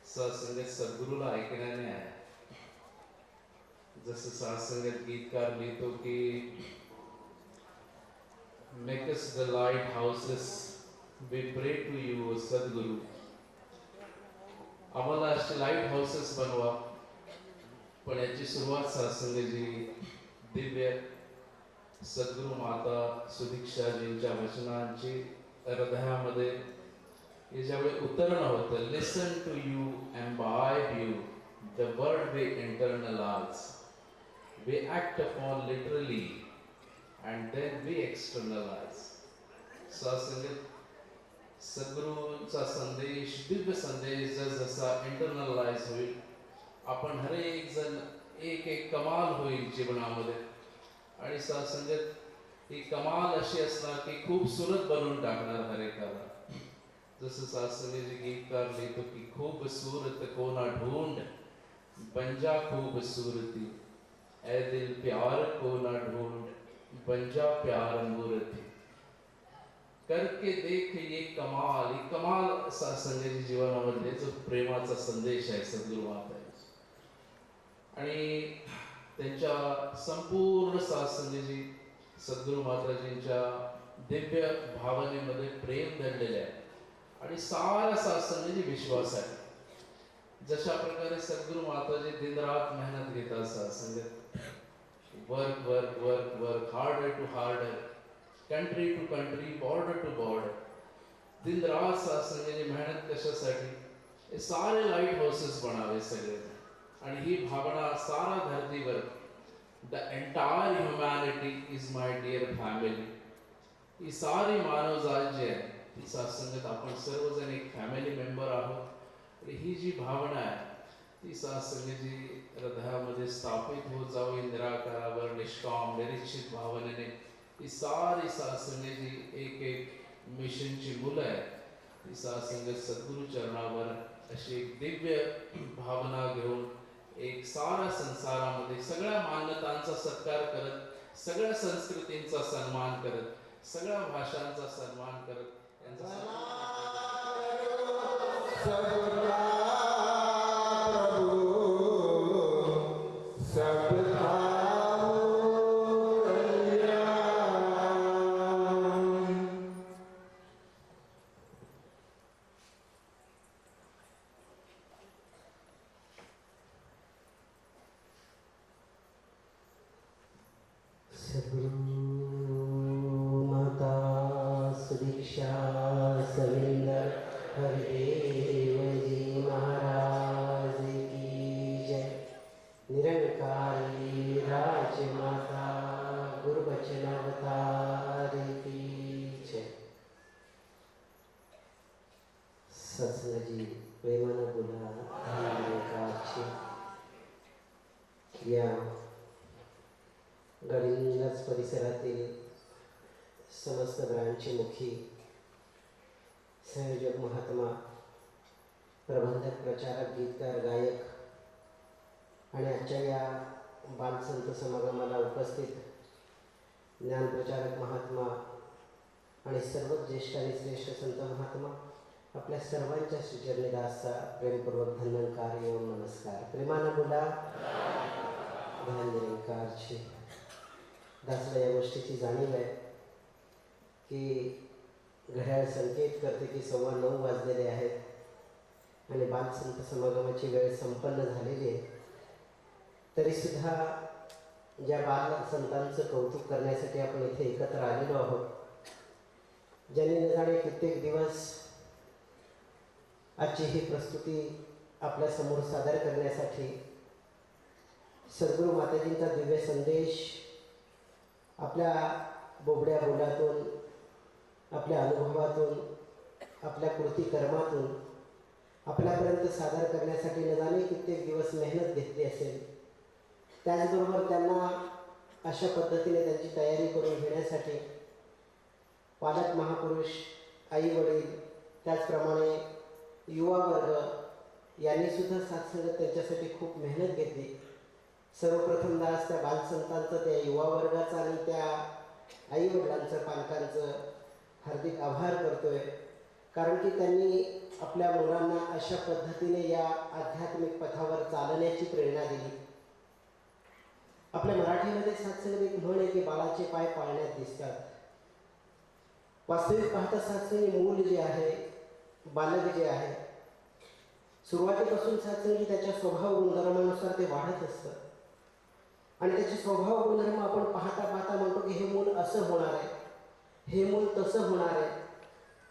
सत्संगत सद्गुरूला ऐकण्याने आहे. जसं सत्संगत गीतकार लिहितो की make us the lighthouses, we pray to you Sadguru. आम्हाला असे लाईट हाऊसेस बनवा. पण याची सुरुवात सत्संगची दिव्य सद्गुरू माता सुदीक्षाजींच्या वचनांची हृदयामध्ये हे ज्यावेळी उतरणं होतं, listen to you, imbibe you, the word we internalize, we act upon literally and then we externalize. सद्गुरूंचा संदेश, दिव्य संदेश जसा इंटरनलाइज होईल, आपण हर एक जण एक एक कमाल होईल जीवनामध्ये. आणि सत्संगत ही कमाल अशी असणार की खूप सुरत बनवून टाकणार हर एकाला. जसं सत्संगचे गीतकार लिहितो की खूप सूरत को ना ढूंढ, बन जा खूबसूरती, ए दिल प्यार को ना ढूंढ, बन जा प्यार मूर्ति. करके देख ये कमाल, ही कमाल सत्संगच्या जीवनामध्ये जो प्रेमाचा संदेश आहे सद्गुरू माता आणि त्यांच्या संपूर्ण सत्संगची सद्गुरू माताजींच्या दिव्य भावनेमध्ये प्रेम दडलेले आहे आणि सारा सत्संगची विश्वास आहे. जशा प्रकारे सद्गुरू माताजी दिनरात मेहनत घेतात सत्संगत, work work work work, harder to harder, country to country, border to border. दिन रात सत्संगची मेहनत कशासाठी? हे सारे लाईट हाऊसेस बनावे सगळे. आणि ही भावना सारा धरतीवर, the entire humanity is my dear family, ही सारी मानवजात जी आहे ती सत्संगत आपण सर्वजण एक फॅमिली मेंबर आहोत. आणि ही जी भावना आहे ती सत्संगची हृदयामध्ये स्थापित होत जावी निराकारावर निष्काम निरीक्षित भावनेने. ही सारी सत्संगची एक एक मिशनची मुलं आहेत ती ती सत्संगत सद्गुरू चरणावर अशी एक दिव्य भावना घेऊन एक सारा संसारामध्ये सगळ्या मान्यतांचा सत्कार करत, सगळ्या संस्कृतींचा सन्मान करत, सगळ्या भाषांचा सन्मान करत यांचा सत्संगाची प्रेमानं बोला या गडिंगज परिसरातील समस्त ब्रँडचे मुखी संयोजक महात्मा प्रबंधक प्रचारक गीतकार गायक आणि आजच्या या बालसंत समागमाला उपस्थित ज्ञानप्रचारक महात्मा आणि सर्वच ज्येष्ठ आणि श्रेष्ठ संत महात्मा, आपल्या सर्वांच्या श्रीचरणी दासचा प्रेमपूर्वक धन्यकार एवं नमस्कार. प्रेमानं बोला ध्यान निरंकारची. दासला या गोष्टीची जाणीव आहे की घड्याळ संकेत करते की 9:15 वाजलेले आहेत आणि बालसंत समागमाची वेळ संपन्न झालेली आहे. तरीसुद्धा ज्या बाल संतांचं कौतुक करण्यासाठी आपण इथे एकत्र आलेलो आहोत, ज्यांनी न जाणे कित्येक दिवस आजची ही प्रस्तुती आपल्यासमोर सादर करण्यासाठी सद्गुरू माताजींचा दिव्य संदेश आपल्या बोबड्या बोलातून, आपल्या अनुभवातून, आपल्या कृतिकर्मातून आपल्यापर्यंत सादर करण्यासाठी न जाणे कित्येक दिवस मेहनत घेतली असेल. त्याचबरोबर त्यांना अशा पद्धतीने त्यांची तयारी करून घेण्यासाठी पालक महापुरुष, आई वडील, त्याचप्रमाणे युवा वर्ग यांनीसुद्धा साथसंगत त्यांच्यासाठी खूप मेहनत घेतली. सर्वप्रथमदास त्या बालसंतांचं, त्या युवा वर्गाचं आणि त्या आईवडिलांचं, पालकांचं हार्दिक आभार करतोय, कारण की त्यांनी आपल्या मुलांना अशा पद्धतीने या आध्यात्मिक पथावर चालण्याची प्रेरणा दिली. आपल्या मराठीमध्ये साथसंगत एक म्हण आहे की बाळाचे पाय पाळण्यात दिसतात. वास्तविक पाहता साथसंगी मूल जे आहे, बालक जे आहे, सुरुवातीपासून साथसंगी त्याच्या स्वभाव गुणधर्मानुसार ते वाढत असतं आणि त्याचे स्वभाव गुणधर्म आपण पाहता पाहता म्हणतो की हे मूल असं होणार आहे, हे मूल तसं होणार आहे,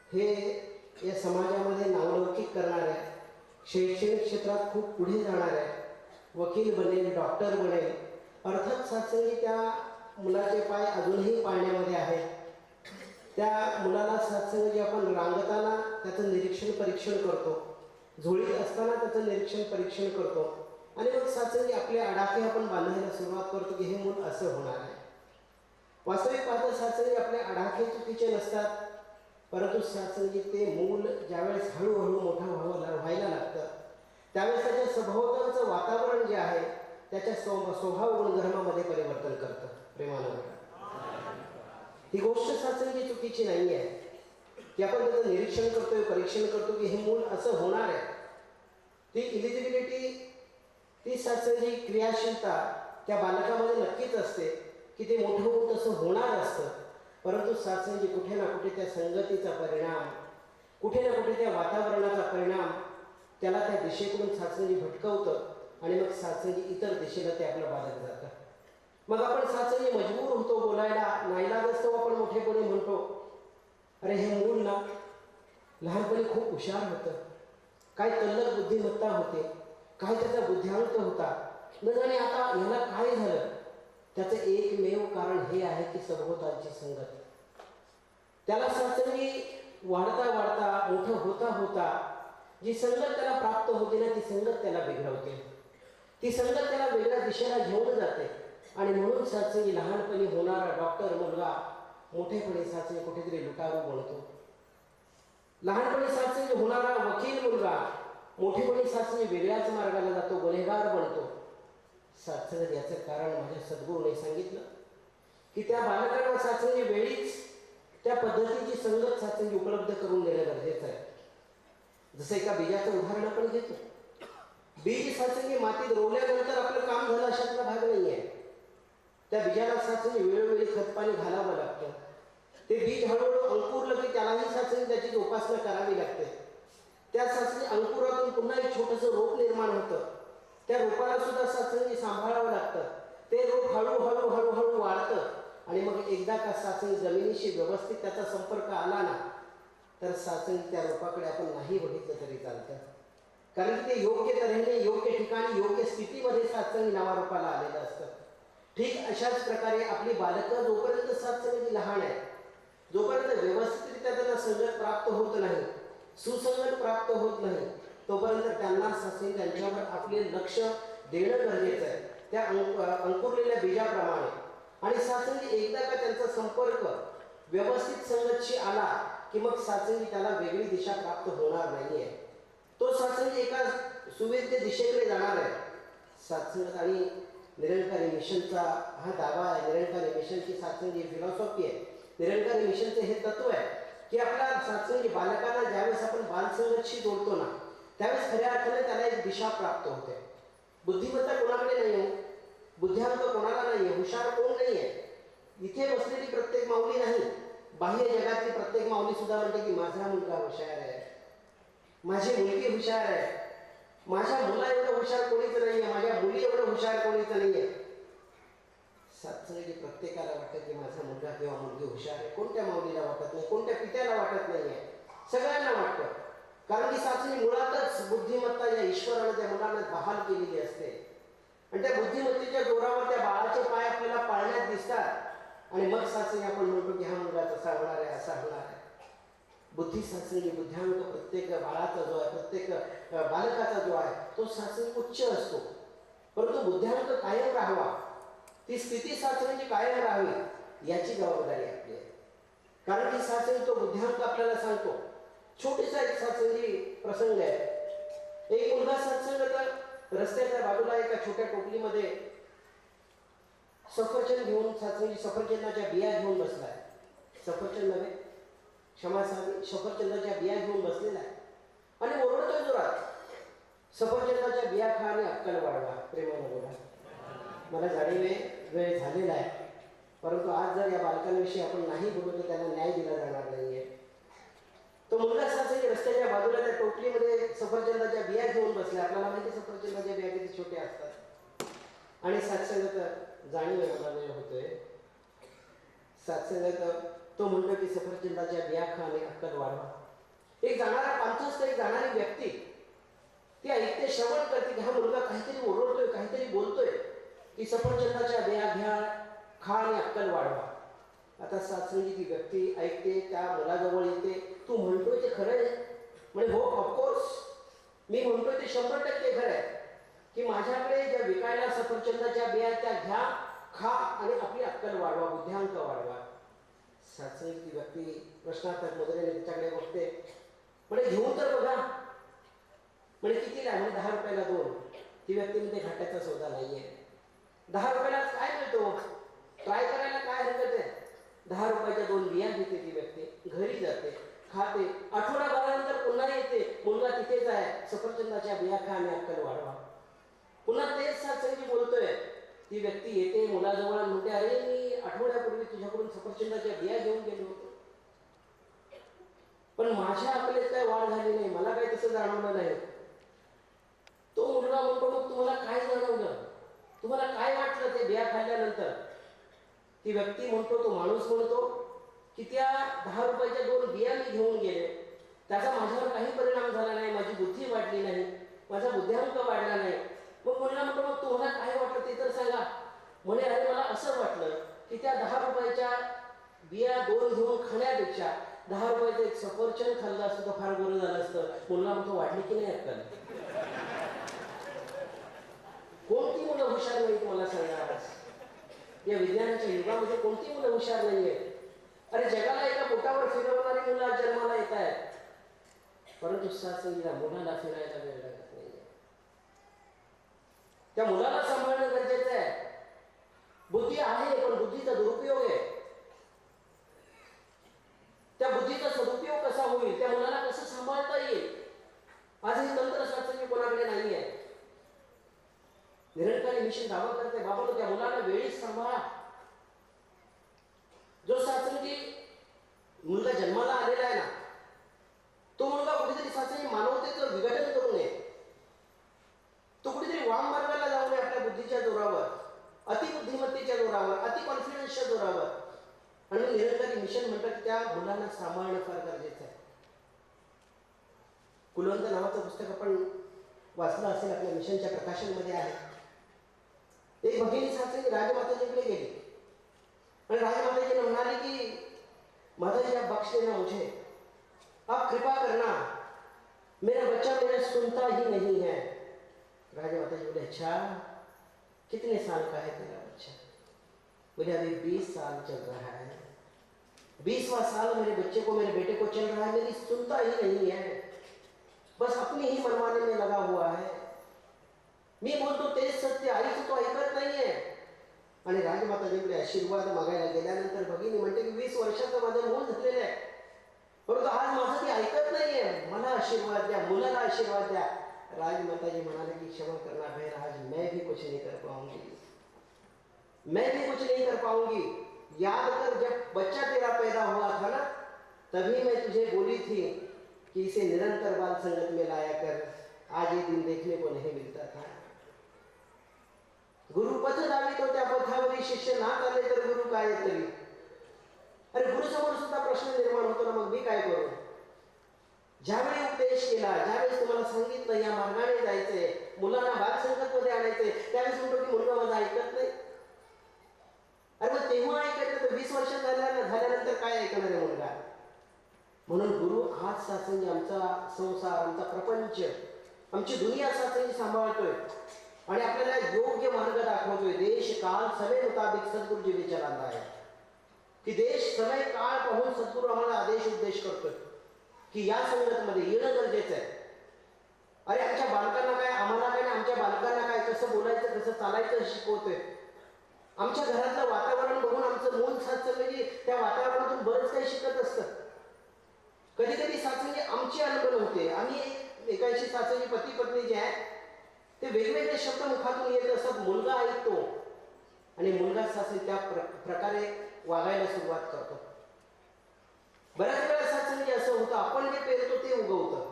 हे या समाजामध्ये नावलौकिक करणार आहे, शैक्षणिक क्षेत्रात खूप पुढे जाणार आहे, वकील बनेल, डॉक्टर बनेल. अर्थात साथसंगी त्या मुलाचे पाय अजूनही पाळण्यामध्ये आहेत. त्या मुलाला साथसंगी आपण रांगताना त्याचं निरीक्षण परीक्षण करतो, झोळीत असताना त्याचं निरीक्षण परीक्षण करतो आणि मग साथसंगी आपले आडाखे आपण बांधायला सुरुवात करतो की हे मूल असं होणार आहे. वास्तविक पाहता साथसंगी आपले आडाखे चुकीचे नसतात, परंतु साथसंगी ते मूल ज्यावेळेस हळूहळू मोठं व्हायला लागतं त्यावेळेस त्याच्या सभोवतालचं वातावरण जे आहे त्याच्या स्वभाव गुणधर्मामध्ये परिवर्तन करतं. प्रेमानं ही गोष्ट साथसंगी चुकीची नाही आहे की आपण त्याचं निरीक्षण करतोय, परीक्षण करतो की हे मूल असं होणार आहे. ती इलिजिबिलिटी, ती साथसंगी क्रियाशीलता त्या बालकामध्ये नक्कीच असते की ते मोठं होऊन तसं होणार असतं. परंतु साथसंगी कुठे ना कुठे त्या संगतीचा परिणाम, कुठे ना कुठे त्या वातावरणाचा परिणाम त्याला त्या दिशेकडून साथसंगी भटकवतं आणि मग साथसंगी इतर दिशेला ते आपलं बालक जातं. मग आपण साथसंगी मजबूर होतो बोलायला, नाईलाज असतो, आपण मोठेपणे म्हणतो अरे हे मूल ना लहानपणी खूप हुशार होतं, काय तल्लख बुद्धिमत्ता होते, काय त्याचा बुद्ध्यांक होता, न जाणे आता ह्याला काय झालं. त्याचं एकमेव कारण हे आहे की सभोवतालची संगत. त्याला साथसंगी वाढता वाढता, मोठं होता होता जी संगत त्याला प्राप्त होते ना, ती संगत त्याला बिघडवते, ती संगत त्याला वेगळ्या दिशेला घेऊन जाते. आणि म्हणून साथसंगी लहानपणी होणारा डॉक्टर मुलगा मोठेपणी साथसंगी कुठेतरी लुटारू बनतो. लहानपणी सासरी होणारा वकील मुलगा मोठेपणी सासरी वेगळ्याच मार्गाला जातो, गुन्हेगार बनतो. सासर याचं कारण माझ्या सद्गुरूने सांगितलं की त्या बालकांना सासरी वेळीच त्या पद्धतीची संगत सासरी उपलब्ध करून देणं गरजेचं आहे. जसं एका बीजाचं उदाहरण आपण घेतो. बीज साचंगी मातीत रोवल्यानंतर आपलं काम झालं अशातला भाग नाही आहे. त्या बीजाला साचंगी वेळोवेळी खतपाणी घालावं लागतं. ते बीज हळूहळू अंकुरलं की त्यालाही साचंगी त्याची जोपासना करावी लागते. त्या साचंगी अंकुरातून पुन्हा एक छोटंसं रोप निर्माण होतं. त्या रोपाला सुद्धा साचंगी सांभाळावं लागतं. ते रोप हळूहळू हळूहळू वाढतं आणि मग एकदा का साचंगी जमिनीशी व्यवस्थित त्याचा संपर्क आला ना तर साचंगी त्या रोपाकडे आपण नाही बघितलं तरी चालतं. कारण की ते योग्य तऱ्हेने योग्य ठिकाणी योग्य स्थितीमध्ये साचंगी नावारूपाला आलेलं असतं. ठीक अशाच प्रकारे आपली बालकं जोपर्यंत साचंगी लहान आहे, जोपर्यंत व्यवस्थितरित्या त्यांना संगत प्राप्त होत नाही, सुसंगत प्राप्त होत नाही, तोपर्यंत त्यांना साचंगी त्यांच्यावर आपले लक्ष देणं गरजेचं आहे. त्या अंकुरलेल्या बीजाप्रमाणे. आणि साचंगी एकदा का त्यांचा संपर्क व्यवस्थित संगतशी आला की मग साचंगी त्याला वेगळी दिशा प्राप्त होणार नाहीये. तो साचंगी एका सुवेद्य दिशेकडे जाणार आहे. साचंगत आणि निरंकारी मिशनचा हा दावा आहे. निरंकारी मिशनची साचंगी फिलॉसॉफी आहे. निरंकारी मिशनचं हे तत्व आहे की आपला साचंगी बालकांना ज्यावेळेस आपण बालसंगतशी जोडतो ना त्यावेळेस खऱ्या अर्थाने त्याला एक दिशा प्राप्त होते. बुद्धिमत्ता कोणाकडे नाही आहे, बुद्ध्यांक कोणाला नाही आहे, हुशार कोण नाही आहे. इथे बसलेली प्रत्येक माऊली नाही, बाह्य जगातली प्रत्येक माऊली सुद्धा म्हणते की माझा मुलगा हुशार आहे, माझी मुलगी हुशार आहे, माझ्या मुला एवढं हुशार कोणीच नाही आहे, माझ्या मुली एवढं हुशार कोणीच नाही आहे. साचंगी प्रत्येकाला वाटतं की माझा मुलगा किंवा मुलगी हुशार आहे. कोणत्या माऊलीला वाटत नाही, कोणत्या पित्याला वाटत नाही आहे, सगळ्यांना वाटतं. कारण की साचंगी मुळातच बुद्धिमत्ता या ईश्वराने त्या मुलांना बहाल केलेली असते. आणि त्या बुद्धिमत्तेच्या जोरावर त्या बाळाचे पाय आपल्याला पाळण्यात दिसतात आणि मग साचंगी आपण म्हणतो की हा मुलगा तसा होणार आहे, असा होणार आहे. बुद्धी साचंगी बुद्ध्यांक प्रत्येक बाळाचा जो आहे, प्रत्येक बालकाचा जो आहे तो साचंगी उच्च असतो. परंतु बुद्ध्यांक कायम राहावा, ती स्थिती साचंगी कायम राहावी याची जबाबदारी आपली आहे. कारण की साचंगी तो बुद्ध्यांक आपल्याला सांगतो. छोटीसा एक साचंगी प्रसंग आहे. एक मुलगा सत्संग रस्त्याच्या बाजूला एका छोट्या टोपलीमध्ये सफरचंद घेऊन साचंगी सफरचंदाच्या बिया घेऊन बसलाय. सफरचंद नव्हे, क्षमा साहेब, सफरचंदाच्या बिया घेऊन बसलेला आहे आणि ओरडतोय जोरात, सफरचंदाच्या बिया खा आणि अक्कल वाढवा. प्रेमाने बोला. मला जाणीव वेळ झालेला आहे, परंतु आज जर या बालकांविषयी आपण नाही बोललो तर त्यांना न्याय दिला जाणार नाहीये. तो मुलगा साचंगी रस्त्याच्या बाजूला त्या टोपलीमध्ये सफरचंदाच्या बिया घेऊन बसला. आपल्याला माहिती सफरचंदाच्या बिया किती छोट्या असतात. आणि साचंगत जाणीव मला वेळ होतोय. साचंगत तो म्हणतो की सफरचंदाच्या बिया खा आणि अक्कल वाढवा. एक जाणारा पांचस्त, एक जाणारी व्यक्ती ती ऐकते, श्रवण करते की हा मुलगा काहीतरी ओरडतोय, काहीतरी बोलतोय की सफरचंदाच्या बिया घ्या, खा आणि अक्कल वाढवा. आता साचंगी ती व्यक्ती ऐकते, त्या मुलाजवळ येते. तू म्हणतोय ते खरं आहे? म्हणजे हो, ऑफकोर्स मी म्हणतोय ते 100% खरं आहे की माझ्याकडे ज्या विकायला सफरचंदाच्या बिया त्या घ्या, खा आणि आपली अक्कल वाढवा, बुद्ध्यांक वाढवा. साचंगी ती व्यक्ती प्रश्नार्थक मुद्रेने तिच्याकडे बघते. म्हणजे घेऊन तर बघा. म्हणजे कितीला? म्हणजे 10 रुपयाला 2. ती व्यक्ती म्हणजे घाट्याचा सौदा नाहीये. 10 रुपयाला काय मिळतो? ट्राय करायला काय हरकत आहे? 10 रुपयाच्या 2 बिया घेते ती व्यक्ती, घरी जाते, खाते. आठवडाभरानंतर पुन्हा येते, मुलगा तिथेच आहे, सफरचंदाच्या बिया खा आणि अक्कल वाढवा. पुन्हा तेच साचंगी बोलतोय. ती व्यक्ती येते मुलाजवळ आणि म्हणते, अरे मी आठवड्यापूर्वी तुझ्याकडून सफरचंदाच्या बिया घेऊन गेलो होतो, पण माझ्या अकलेत काय वाढ झाली नाही, मला काही तसं जाणवलं नाही. तो मुलगा म्हणतो, मग तुम्हाला काय जाणवलं? तुम्हाला काय वाटलं ते बिया खाल्ल्यानंतर? ती व्यक्ती म्हणतो, तो माणूस म्हणतो की त्या 10 रुपयाच्या 2 बिया मी घेऊन गेले, त्याचा माझ्यावर काही परिणाम झाला नाही, माझी बुद्धी वाढली नाही, माझा बुद्ध्यांक वाढला नाही. मग मुलगा म्हणतो, मग तुम्हाला काय वाटलं ते तर सांगा. म्हणे, अरे मला असं वाटलं की त्या 10 रुपयाच्या बिया 2 घेऊन खाण्यापेक्षा 10 रुपयाचं एक सफरचंद खाल्लं असतं तर फार बरं झालं असतं. मुलगा म्हणतो, वाढली की नाही अक्कल? कोणती मुलं हुशार नाहीत मला सांगा. या विज्ञानाच्या युगामध्ये कोणती मुलं हुशार नाहीये? अरे जगाला एका बोटावर फिरवणारी मुलं जन्माला येत आहेत. परंतु सत्संगीला मुलाला फिरायला वेळ लागत नाही. त्या मुलाला सांभाळणं गरजेचं आहे. बुद्धी आहे पण बुद्धीचा दुरुपयोग आहे. त्या बुद्धीचा सदुपयोग कसा होईल, त्या मुलाला कसं सांभाळता येईल, आज हे तंत्र सत्संगी कोणाकडे नाही आहे. निरंकारी मिशन दावा करते, बाबा त्या मुलाला वेळीच सांभाळा. जो सत्संगी मुलगा जन्माला आलेला आहे ना, तो मुलगा कुठेतरी सत्संगी मानवतेचं विघटन करू नये. तो कुठेतरी वाम मार्गाला जाऊ नये आपल्या बुद्धीच्या जोरावर, अतिबुद्धिमत्तेच्या जोरावर, अति कॉन्फिडन्सच्या जोरावर. आणि निरंकारी मिशन म्हणतात की त्या मुलांना सांभाळणं फार गरजेचं आहे. कुलवंत नावाचं पुस्तक आपण वाचलं असेल, आपल्या मिशनच्या प्रकाशनमध्ये आहे. एक भगिनी सत्संगी राजमाताजीकडे गेली आणि राजमाताजीने म्हणाले की माताजी आप बख्श देना मुझे, आप कृपा करना, मेरा बच्चा मेरा सुनता ही नहीं है. राजमाताजी बोले अच्छा कितने साल का है तेरा बच्चा? बोले अभी 20 साल चल रहा है. 20वां साल मेरे बच्चे को, मेरे बेटे को चल रहा है, मेरी सुनता ही नहीं है, बस अपनी ही मनमाने में लगा हुआ है. मी बोलतो तेच सत्य, आईचं तो ऐकत नाहीये. आणि राजमाताजीकडे आशीर्वाद मागायला गेल्यानंतर भगिनी म्हणते की 20 वर्षाचं माझं मूल झालेलं आहे, परंतु आज माझं ती ऐकत नाहीये, मला आशीर्वाद द्या, मुलाला आशीर्वाद द्या. राजमाताजी म्हणाले की क्षमा करना बहन, आज मैं भी कुछ नहीं कर पाऊंगी, मैं भी कुछ नहीं कर पाऊंगी. याद कर जब बच्चा तेरा पैदा हुआ था ना, तभी मैं तुझे बोली थी कि इसे निरंतर बाल संगत में लाया कर, आज ये दिन देखने को नहीं मिलता था. गुरु पथ दावित होत्या, पथावरी शिष्य ना चालले तर गुरु काय तरी. अरे गुरुसमोर सुद्धा प्रश्न निर्माण होतो ना, मग मी काय करू. ज्यावेळी उपदेश केला, ज्यावेळेस तुम्हाला सांगितलं या मार्गाने जायचंय, मुलांना बालसंगत मध्ये आणायचंय, त्यावेळेस म्हणतो की मुलगा माझा ऐकत नाही. अरे मग तेव्हा ऐकायचं तर 20 वर्ष झाल्यानंतर काय ऐकणार आहे मुलगा. म्हणून गुरु आज सत्संगी आमचा संसार, आमचा प्रपंच, आमची दुनिया सत्संगी सांभाळतोय आणि आपल्याला योग्य मार्ग दाखवतोय. देश काल समय मुताबिक सद्गुरुजी विचारांना आहे की देश समय काळ पाहून सद्गुरू आम्हाला आदेश उपदेश करतोय की या संगतमध्ये येणं गरजेचं आहे. अरे आमच्या बालकांना काय, आम्हाला काय, आमच्या बालकांना काय, कसं बोलायचं, कसं चालायचं शिकवतोय. आमच्या घरातलं वातावरण बघून आमचं मूल सत्संगी त्या वातावरणातून बरंच काही शिकत असतं. कधी कधी सत्संगी आमची अनुभव होते. आम्ही एकाशी सत्संगी पती पत्नी जे आहे ते वेगवेगळे शब्द मुखातून येत असतात. मुलगा ऐकतो आणि मुलगा सत्संगी त्या प्रकारे वागायला सुरुवात करतो. बऱ्याच वेळा सत्संगी असं होतं, आपण जे पेरतो ते उगवतं.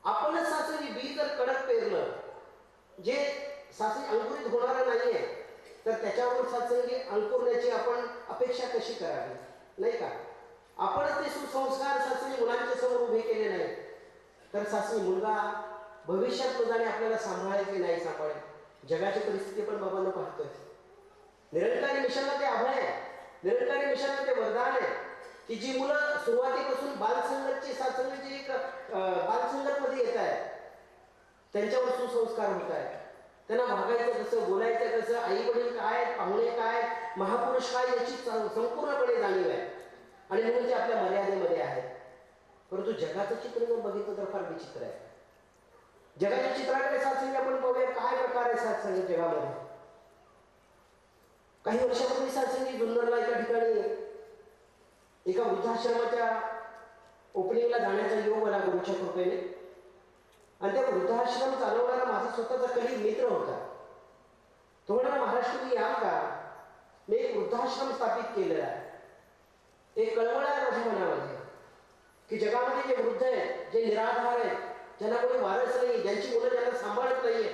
आपणच सत्संगी बी जर कडक पेरलं, जे सत्संगी अंकुरित होणारं नाहीये, तर त्याच्यावर सत्संगी अंकुरण्याची आपण अपेक्षा कशी करावी, नाही का. आपणच ते सुसंस्कार सत्संगी मुलांच्या समोर उभे केले नाही, तर सत्संगी मुलगा भविष्यात जाणे आपल्याला सांभाळेल की नाही सांभाळेल. जगाची परिस्थिती पण बाबांना पाहतोय. निरंकारी मिशनला ते अभय आहे, निरंकारी मिशनला ते वरदान आहे की जी मुलं सुरुवातीपासून बालसंगतची सत्संगाची एक बालसंगत मध्ये येत आहे, त्यांच्यावर सुसंस्कार होत आहे. त्यांना वागायचं कसं, बोलायचं कसं, आई वडील काय, पाहुणे काय, महापुरुष काय, याची संपूर्णपणे जाणीव आहे. आणि म्हणून ते आपल्या मर्यादेमध्ये आहेत. परंतु जगाचं चित्र जर बघितलं तर फार विचित्र आहे. जगाच्या चित्राकडे सत्संगी आपण बघूया काय प्रकार आहे सत्संगी जगामध्ये. काही वर्षापूर्वी सत्संगी जुन्नरला एका ठिकाणी एका वृद्धाश्रमाच्या ओपनिंगला जाण्याचा योग आला गुरुच्या कृपेने. आणि त्या वृद्धाश्रम चालवणारा माझा स्वतःचा कलीग मित्र होता. तो म्हणाला महाराष्ट्र तुम्ही याल का, मी एक वृद्धाश्रम स्थापित केलेला आहे. एक कळवळ आहे माझ्या मनामध्ये की जगामध्ये जे वृद्ध आहेत, जे निराधार आहेत, ज्यांना कोणी वारस नाही, ज्यांची मुलं ज्यांना सांभाळत नाहीये,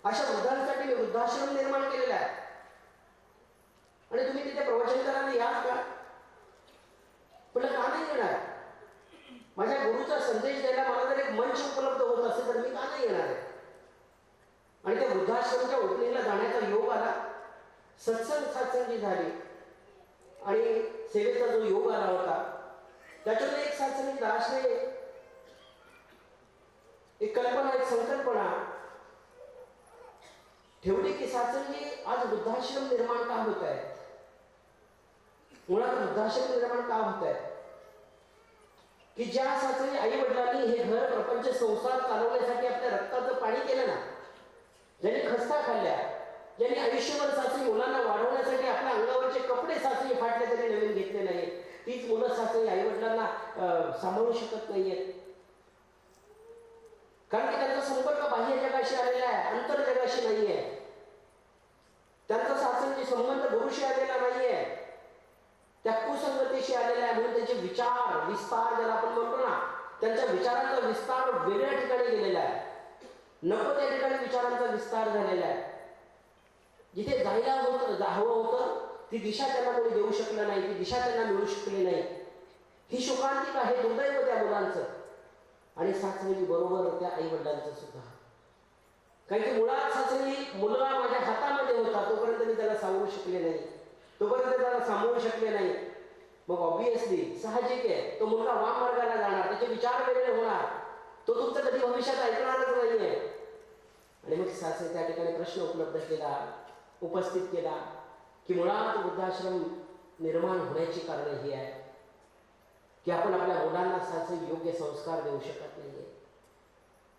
अशा वृद्धांसाठी मी वृद्धाश्रम निर्माण केलेला आहे. आणि तुम्ही तिथे प्रवचन करायला याल का. पण का नाही येणार. माझ्या गुरुचा संदेश द्यायला मला जर एक मंच उपलब्ध होत असेल तर मी का नाही येणार आहे. आणि त्या वृद्धाश्रमच्या ओपनिंगला जाण्याचा योग आला. सत्संगी झाली आणि सेवेचा जो योग आला होता त्याच्यामध्ये एक सत्संगी दासने एक कल्पना, एक संकल्पना ठेवली की सत्संगी आज वृद्धाश्रम निर्माण का होत आहे. मुळात वृद्धाश्रम निर्माण का होत आहे की ज्या सासरी आई वडिलांनी हे घर प्रपंच संसार चालवण्यासाठी आपल्या रक्ताचं पाणी केलं ना, ज्यांनी खस्ता खाल्ल्या, ज्यांनी आयुष्यभर सासरी मुलांना वाढवण्यासाठी आपल्या अंगावरचे कपडे सासरी फाटले तरी नवीन घेतले नाही, तीच मुलं सासरी आई वडिलांना सांभाळू शकत नाहीयेत. कारण की त्यांचा संपर्क बाह्य जगाशी आलेला आहे, अंतर जगाशी नाहीये. त्यांचा सासरीचे संबंध गुरुशी आलेला नाहीये, त्या कुसंगतीशी आलेला आहे. म्हणून त्यांचे विचार विस्तार ज्याला आपण म्हणतो ना, त्यांच्या विचारांचा विस्तार वेगळ्या ठिकाणी गेलेला आहे. नको त्या ठिकाणी विचारांचा विस्तार झालेला आहे. जिथे जायला हवं होतं ती दिशा त्यांना कोणी देऊ शकलं नाही, ती दिशा त्यांना मिळू शकली नाही. ही शोकांतिका, हे दुर्दैव त्या मुलांचं आणि सासरी बरोबर त्या आई वडिलांचं सुद्धा. कारण की मुळात सासरी मुलगा माझ्या हातामध्ये होता, तोपर्यंत मी त्याला सांगू शकले नाही, तोपर्यंत त्याला सांभाळू शकले नाही. मग ऑब्विसली साहजिक आहे, तो मुलगा वाम मार्गाला जाणार, त्याचे विचार वेगळे होणार, तो तुमचं कधी भविष्यात ऐकणारच नाहीये. आणि मग सासरी त्या ठिकाणी प्रश्न उपस्थित केला की मुळात वृद्धाश्रम निर्माण होण्याची कारणं ही आहे की आपण आपल्या मुलांना सासरी योग्य संस्कार देऊ शकत नाहीये,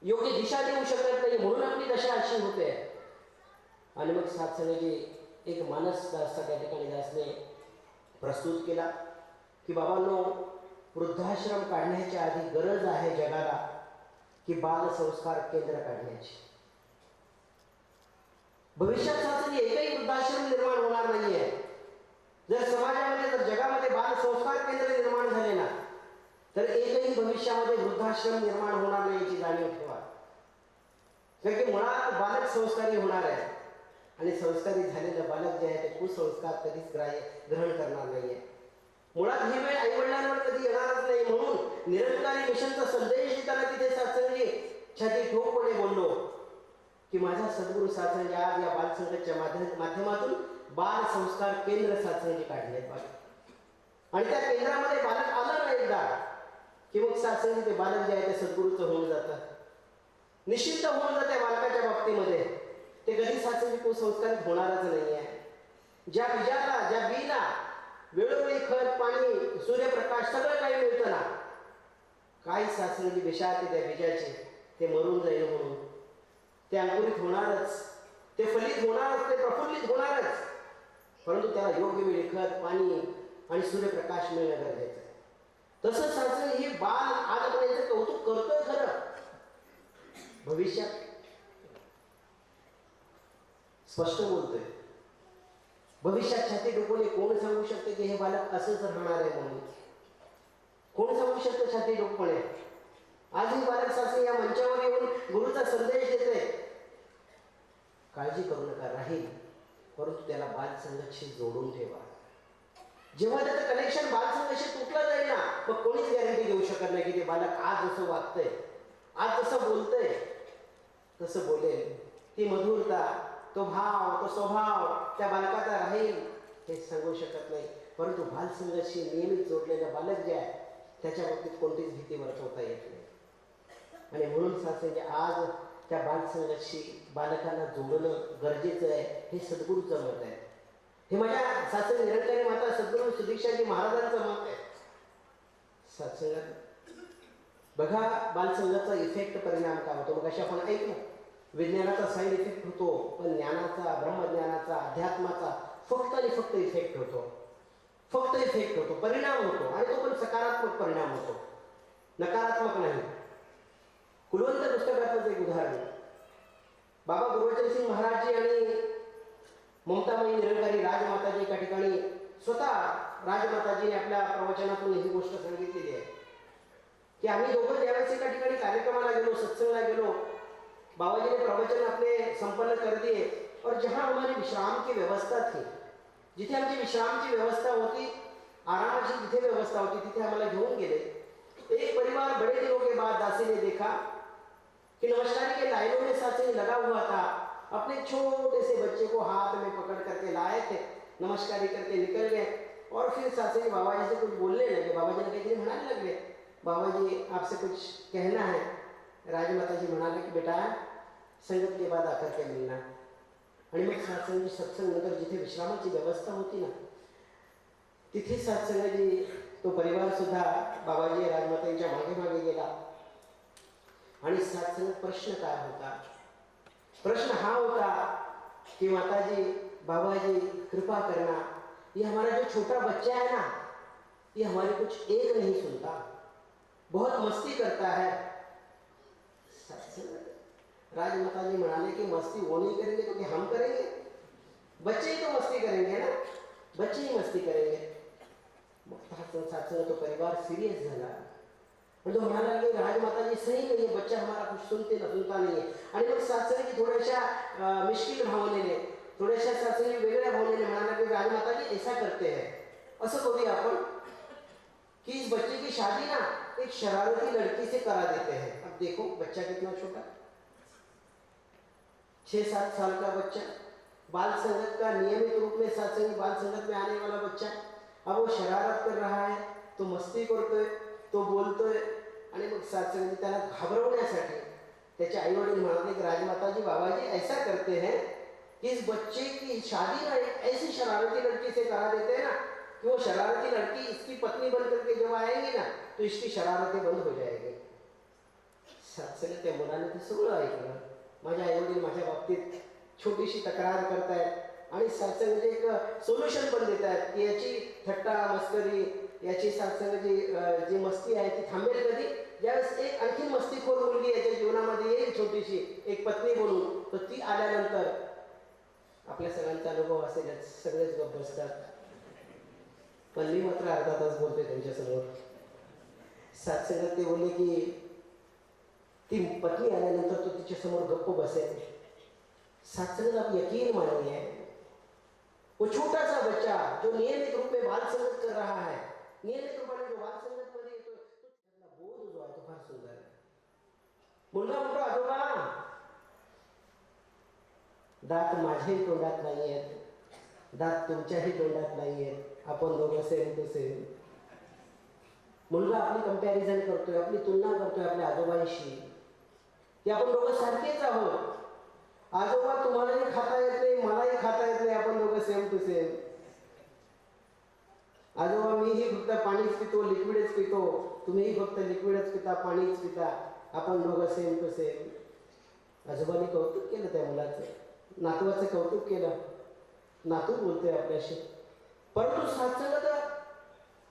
योग्य दिशा देऊ शकत नाही, म्हणून आपली दशा अशी होते. आणि मग सासरीने एक मानस दास्ता त्या ठिकाणी दासने प्रस्तुत केला की बाबांनो, वृद्धाश्रम काढण्याच्या आधी गरज आहे जगाला की बाल संस्कार केंद्र काढण्याची. भविष्यात सासरी एकही वृद्धाश्रम निर्माण होणार नाहीये जर समाजामध्ये, जर जगामध्ये बाल संस्कार केंद्र निर्माण झाले ना, तर एकही भविष्यामध्ये वृद्धाश्रम निर्माण होणार नाही याची जाणीव ठेवा. कारण की मुळात बालक संस्कारी होणार आहे आणि संस्कारी झालेलं बालक जे आहे ते कुसंस्कार कधीच ग्रहण करणार नाहीये. मुळात ही वेळ आई वडिलांवर कधी येणारच नाही. म्हणून निरंकारी मिशनचा संदेश देताना तिथे सासरी छाती ठोकपणे बोललो की माझ्या सद्गुरू सासरी आज या बाल संघाच्या माध्यमातून बाल संस्कार केंद्र सासरी काढलेत बघा. आणि त्या केंद्रामध्ये बालक आलं ना एकदा की मग सासरी ते बालक जे आहे ते सद्गुरूचं होऊन जातं, निश्चित होऊन जाते बालकाच्या बाबतीमध्ये. ते कधी सासरी कुसंस्कारित होणारच नाही आहे. ज्या बीजाला, ज्या बीला वेळोवेळी खत, पाणी, सूर्यप्रकाश सगळं काही मिळतं ना, काही सासरी दिशा त्या बीजाची ते मरून जाईल म्हणून ते अंकुरित होणारच, ते फलित होणारच, ते प्रफुल्लित होणारच. परंतु त्याला योग्य वेळी खत, पाणी आणि सूर्यप्रकाश मिळणं गरजेचं आहे. तसंच सासरी ही बाल आज आपण याचं कौतुक करतोय खरं, भविष्यात स्पष्ट बोलतोय. भविष्यात छाती डोकवणे कोण सांगू शकते की हे बालक असंच राहणार आहे म्हणून? कोण सांगू शकतं छाती डोकवणे? आजही बालक सासरी या मंचावर येऊन गुरुचा संदेश देते, काळजी करू नका, राहील, परंतु त्याला बाल संघाशी जोडून ठेवा. जेव्हा त्याचं कनेक्शन बाल संघाशी तुटलं जाईल ना, मग कोणीच गॅरंटी देऊ शकत नाही की ते बालक आज जसं वागतंय, आज जसं बोलतंय तसं बोलेल. ती मधुरता, तो भाव, तो स्वभाव त्या बालकाचा राहील हे सांगू शकत नाही. परंतु बाल संघाशी नियमित जोडलेलं बालक जे आहे त्याच्या बाबतीत कोणतीच भीती वर्तवता येत नाही. आणि म्हणून सासरी आज त्या बाल संघाशी बालकांना जोडणं गरजेचं आहे, हे सद्गुरूचं मत आहे. हे माझ्या सासरी निरंकारी माता सद्गुरू सुदीक्षाजी महाराजांचं मत आहे. सत्संगात बघा बालसंघाचा इफेक्ट परिणाम काय होतो. मग अशी आपण ऐकलं विज्ञानाचा साईड इफेक्ट होतो, पण ज्ञानाचा, ब्रह्मज्ञानाचा, अध्यात्माचा फक्त आणि फक्त इफेक्ट होतो, फक्त इफेक्ट होतो, परिणाम होतो. आणि तो पण सकारात्मक परिणाम होतो, नकारात्मक नाही. कुलवंत पुस्तकाचं एक उदाहरण, बाबा गुरुवचन सिंग महाराजजी आणि ममताबाई निरंकारी राजमाताजी एका ठिकाणी स्वतः राजमाताजीने आपल्या प्रवचनातून ही गोष्ट सांगितलेली आहे की आम्ही दोघं ज्यावेळेस एका ठिकाणी कार्यक्रमाला गेलो, सत्संगाला गेलो, बाबाजी ने प्रवचन अपने संपन्न कर दिए और जहाँ हमारी विश्राम की व्यवस्था थी, जिथे आमची विश्रामची व्यवस्था होती, आरामाची जिथे व्यवस्था होती तिथे आम्हाला घेऊन गेले. एक परिवार बड़े दिनों के बाद दासी ने देखा कि नमस्कार के लाइनों में साथी लगा हुआ था, अपने छोटे से बच्चे को हाथ में पकड़ करके लाए थे, नमस्कारी करके निकल गए. और फिर साथी बाबा जी से कुछ बोलने लगे. बाबा जी ने कहीं म्हणाने लगे, बाबा जी आपसे कुछ कहना है. राजमाता जी म्हणाले की बेटा संगत के बाद आकर के मिलना. आणि मग सत्संग नंतर जिथे विश्रामाची व्यवस्था होती ना तिथे सत्संगाची तो परिवार सुद्धा बाबाजी राजमातांच्या मागे मागे गेला. आणि सात्संग प्रश्न काय होता? प्रश्न हा होता कि माताजी, बाबाजी कृपा करना, ये हमारा जो छोटा बच्चा है ना, ये हमारी कुछ एक नहीं सुनता, बहुत मस्ती करता है. राजमाता जी म्हणाले कि मस्ती वो नहीं करेंगे तो क्या हम करेंगे? बच्चे ही तो मस्ती करेंगे ना, बच्चे ही मस्ती करेंगे. सात्संग तो परिवार सीरियस झाला. तो म्हणाला की राजमाता जी सही नहीं है, बच्चा हमारा कुछ सुनता नहीं है. आणि मग सात्संगी थोड्याशा मिश्किल भावनेने, थोड्याशा सात्संगी वेगळ्या भावनेने म्हणाला की राजमाता जी ऐसा करते हैं, असं करूया आपण कि इस बच्चे की शादी ना एक शरारती लड़की से करा देते हैं. अब देखो बच्चा कितना छोटा, 6-7 साल का बच्चा, बाल संगत का नियमित रूप में सत्संग बाल संगत में आने वाला बच्चा, अब वो शरारत कर रहा है, तो मस्ती करतोय, तो बोलतोय. आणि मग सत्संग त्याला घाबरवण्यासाठी त्याचे आई वडील म्हणाले की राजमाता जी, बाबा जी ऐसा करते हैं कि इस बच्चे की शादी ना एक ऐसी शरारती लड़की से करा देते हैं ना कि वो शरारती लड़की इसकी पत्नी बन करके जब आएंगी ना तो इसकी शरारतें बंद हो जाएगी. सत्संग त्या मुलाने ते सगळं ऐकलं. माझ्या आई वडील माझ्या बाबतीत छोटीशी तक्रार करतायत आणि सत्संगाचे एक सोल्युशन पण देत आहेत की याची थट्टा मस्करी, याची सत्संगाची जी मस्ती आहे ती थांबेल कधी? ज्यावेळेस एक आणखी मस्तीखोर मुलगी याच्या जीवनामध्ये येईल छोटीशी, एक पत्नी बनून, तर ती आल्यानंतर आपल्या सगळ्यांचा अनुभव असेल, सगळेच गप्प बसतात. पण मी मात्र अर्धा तास बोलतोय त्यांच्यासमोर. सत्संगात ते बोलले की ती पत्नी आल्यानंतर तो तिच्या समोर गप्प बसेल. सत्संग आप यकीन मानिए, वो छोटा सा बच्चा जो नियमित रूप में बाल संगत कर रहा है, नियमित रूपाने जो बाल संगत मध्ये येतो, तो बोध जो आहे तो फार सुंदर आहे. मुलगा म्हणतो, आजोबा दात माझ्याही तोंडात नाही आहेत, दात तुमच्याही तोंडात नाही आहेत, आपण दोघं सेम टू सेम. मुलगा आपली कंपॅरिझन करतोय, आपली तुलना करतोय आपल्या आजोबांशी की आपण दोघं सारखेच आहोत. आजोबा तुम्हालाही खाता येत नाही, मलाही खाता येत नाही, आपण दोघं सेम टू सेम. आजोबा मीही फक्त पाणीच पितो, लिक्विडच पितो, तुम्हीही फक्त लिक्विडच पिता, पाणीच पिता, आपण दोघं सेम टू सेम. आजोबांनी कौतुक केलं त्या मुलाचं, नातवाचं कौतुक केलं. नातू बोलतोय आपल्याशी. परंतु सत्संग तर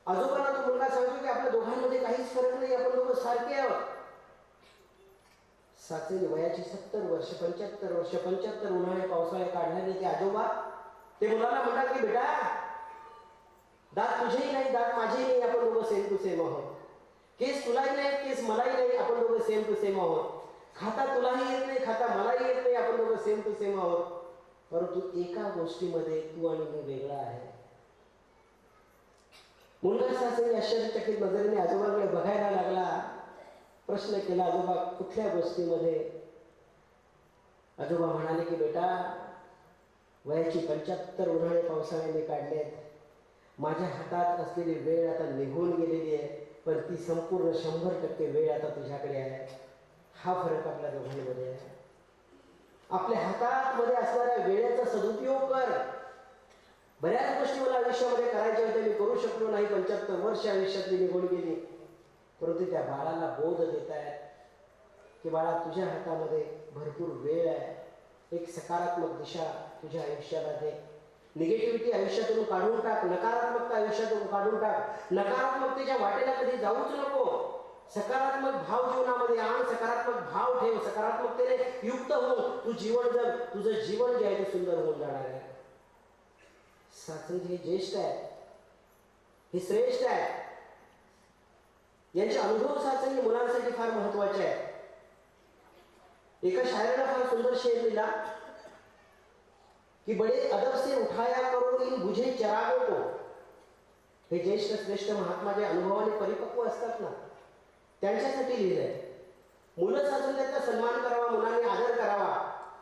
आजोबांना तो मुलगा सांगतो की आपल्या दोघांमध्ये काहीच फरक नाही, आपण दोघं सारखे आहोत. सत्संग वयाची 70 वर्ष, 75 वर्ष, 75 उन्हाळे पावसाळे काढणारे ते आजोबा ते मुलाला म्हणतात की बेटा, दात तुझेही नाही, दात माझेही नाही, आपण दोघं सेम टू सेम आहोत. केस तुलाही नाही, केस मलाही नाही, आपण दोघं सेम टू सेम आहोत. खाता तुलाही येत नाही, खाता मलाही येत नाही, आपण दोघं सेम टू सेम आहोत. परंतु एका गोष्टीमध्ये तू आणि मी वेगळा आहे. मुलगा सत्संग आश्चर्यचकित नजरेने आजोबांकडे बघायला लागला. प्रश्न केला, आजोबा कुठल्या गोष्टीमध्ये? आजोबा म्हणाले की बेटा, वयाची 75 उन्हाळे पावसाळे मी काढलेत. माझ्या हातात असलेली वेळ आता निघून गेलेली आहे, पण ती संपूर्ण 100% वेळ आता तुझ्याकडे आहे. हा फरक आपल्या दोघांमध्ये आहे. आपल्या हातात मध्ये असणाऱ्या वेळेचा सदुपयोग कर. बऱ्याच गोष्टी मला आयुष्यामध्ये करायच्या होत्या, मी करू शकलो नाही. 75 वर्ष आयुष्यातली निघून गेली. परंतु त्या बाळाला बोध देत आहेत की बाळा, तुझ्या हातामध्ये भरपूर वेळ आहे. एक सकारात्मक दिशा तुझ्या आयुष्याला दे. निगेटिव्हिटी आयुष्यातून काढून टाक, नकारात्मकता आयुष्यातून काढून टाक. नकारात्मकतेच्या वाटेला कधी जाऊच नको. सकारात्मक भाव जीवनामध्ये आण, सकारात्मक भाव ठेव, सकारात्मकतेने युक्त हो. तू जीवन जग, तुझं जीवन जे आहे ते सुंदर होऊन जाणार आहे. सत्संग हे ज्येष्ठ आहे, हे श्रेष्ठ आहे. यांचे अनुभव सत्संग मुलांसाठी फार महत्वाचे आहे. एका शायराने फार सुंदर शेर लिहिला की बडे अदब से उठाया करो इन बुझे चरागों को. हे ज्येष्ठ श्रेष्ठ महात्मा जे अनुभवाने परिपक्व असतात ना, त्यांच्यासाठी लिहिलंय. मुलं साचून त्याचा सन्मान करावा, मुलांनी आदर करावा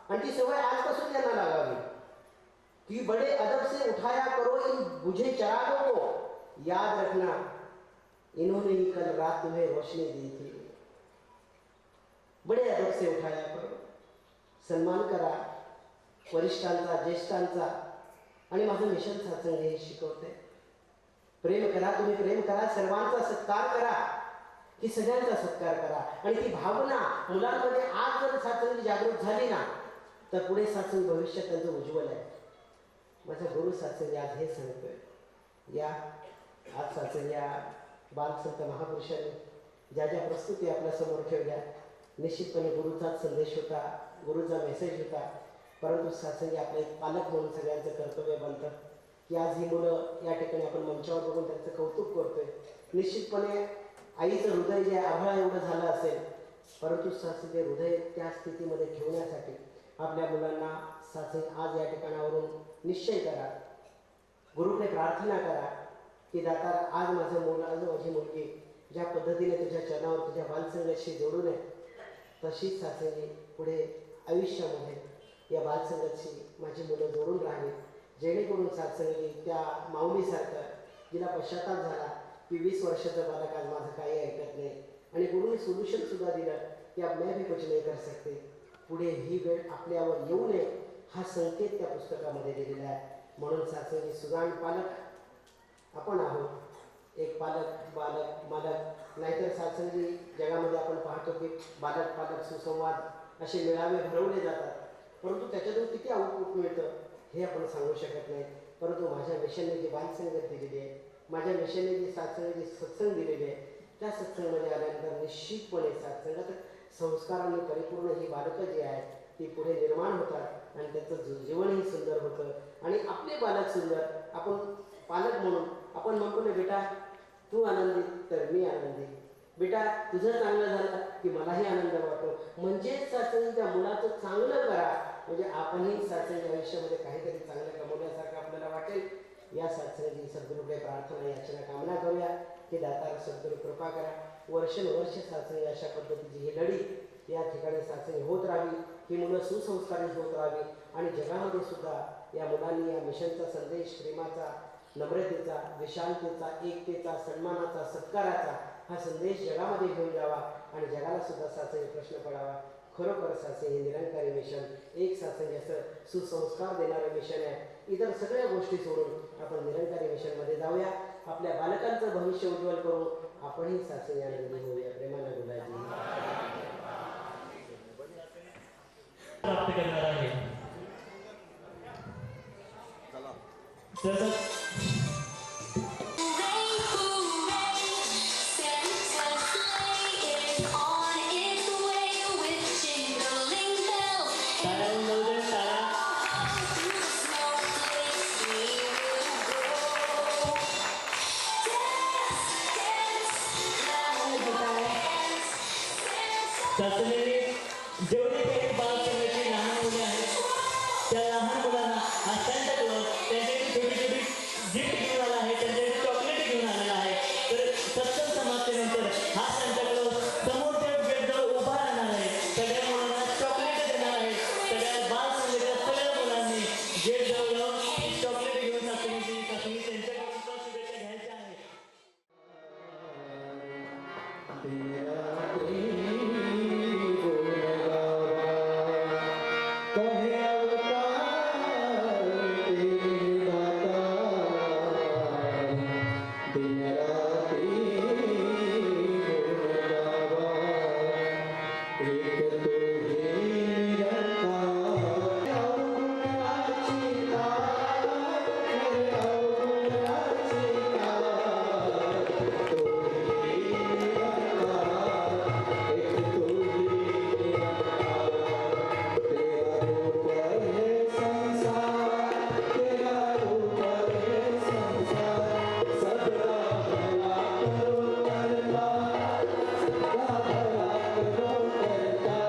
आणि ती सवय आजपासून त्यांना लागावी कि बड़े अदब से उठाया करो इन बुझे चरागों को, याद रखना इन्होंने ही कल रात तुम्हें रोशनी दी थी. बड़े अदब से उठाया करो, सन्मान करा वरिष्ठांचा, ज्येष्ठांचा. आणि माझं मिशन सत्संग हे शिकवते. प्रेम करा, तुम्ही प्रेम करा, सर्वांचा सत्कार करा, की सगळ्यांचा सत्कार करा. आणि ती भावना मुलांमध्ये आज जर सात्संगी जागृत झाली ना तर पुढे सात्संगी भविष्य त्यांचं उज्ज्वल आहे. माझा गुरु सात्संगी आज हे सांगतोय. या आज सात्संगी या बालसंत महापुरुषांनी ज्या ज्या प्रस्तुती आपल्या समोर ठेवल्या निश्चितपणे गुरुचाच संदेश होता, गुरुचा मेसेज होता. परंतु सात्संगी आपलं एक पालक म्हणून सगळ्यांचं कर्तव्य बनतं की आज ही मुलं या ठिकाणी आपण मंचावर बघून त्यांचं कौतुक करतोय. निश्चितपणे आईचं हृदय जे आभाळ एवढं झालं असेल, परंतु सात्संगी हृदय त्या स्थितीमध्ये ठेवण्यासाठी आपल्या मुलांना सात्संगी आज या ठिकाणावरून निश्चय करा, गुरुकडे प्रार्थना करा की दाता आज माझं मुलं, आज माझी मुलगी ज्या पद्धतीने तुझ्या चरणावर तुझ्या बालसंगतशी जोडून आहे तशीच सात्संगी पुढे आयुष्यामध्ये या बालसंगतशी माझी मुलं जोडून राहावी, जेणेकरून सात्संगी त्या माऊलीसारखं जिला पश्चाताप झाला की 20 वर्षाचं बालक आज माझं काही ऐकत नाही आणि गुरुने सोल्युशन सुद्धा दिलं की अब मैं भी कुछ नहीं कर सकते, पुढे ही वेळ आपल्यावर येऊ नये हा संकेत त्या पुस्तकामध्ये दिलेला आहे. म्हणून सात्संगी सुजाण पालक आपण आहोत, एक पालक बालक मालक. नाहीतर सात्संगी जगामध्ये आपण पाहतो की बालक पालक सुसंवाद असे मेळावे भरवले जातात, परंतु त्याच्यातून किती आउटपुट मिळतं हे आपण सांगू शकत नाही. परंतु माझ्या मिशनने जी बालसंगत दिलेली आहे, माझ्या मिशनने जी सात्संगी जी सत्संग दिलेली आहे, त्या सत्संगमध्ये आल्यानंतर निश्चितपणे सात्संगात संस्कारांनी परिपूर्ण ही बालकं जी आहेत ती पुढे निर्माण होतात आणि त्याचं जीवनही सुंदर होतं आणि आपले बालक सुंदर. आपण पालक म्हणून आपण म्हणतो ना बेटा तू आनंदी तर मी आनंदी, बेटा तुझं चांगलं झालं की मलाही आनंद वाटतो. म्हणजेच सात्संगी त्या मुलाचं चांगलं करा, म्हणजे आपणही सात्संगी आयुष्यामध्ये काहीतरी चांगलं कमवण्यासारखं आपल्याला वाटेल. या सात्संगी सद्गुरूकडे प्रार्थना याचना कामना करूया की दातार सद्गुरू कृपा करा. वर्षानुवर्ष सात्संगी अशा पद्धतीची ही लढी या ठिकाणी सात्संगी होत राहावी, ही मुलं सुसंस्कारित होत राहावी आणि जगामध्ये सुद्धा या मुलांनी या मिशनचा संदेश प्रेमाचा, नम्रतेचा, विशालतेचा, एकतेचा, सन्मानाचा, सत्काराचा हा संदेश जगामध्ये घेऊन जावा आणि जगाला सुद्धा सात्संगी प्रश्न पडावा. खरोखर सात्संगी निरंकारी मिशन, एक सात्संगी असं सुसंस्कार देणारं मिशन आहे. इतर सगळ्या गोष्टी सोडून आपण निरंकारी मिशनमध्ये जाऊया, आपल्या बालकांचं भविष्य उज्ज्वल करून आपणही सात्संगी आनंदी होऊया. प्रेमानं गुलाजी प्राप्त करणार आहे. जेवढे काही बालसंघाची लहान मुले आहेत त्या लहान मुलांना हा सांता क्लॉज त्यांच्याकडे छोटी छोटी गिफ्ट घेऊन आला आहे, त्यांच्याकडे चॉकलेट घेऊन आलेला आहे. तर सत्संग समाप्तीनंतर हा सांता क्लॉज समोरच्या गेटजवळ उभा राहणार आहे, सगळ्या मुलांना चॉकलेट देणार आहे. सगळ्या बालसंघाच्या सगळ्या मुलांनी गेटजवळ जाऊन चॉकलेट घेऊन सात्संगीची त्यांच्याकडून शुभेच्छा घ्यायच्या आहेत. करता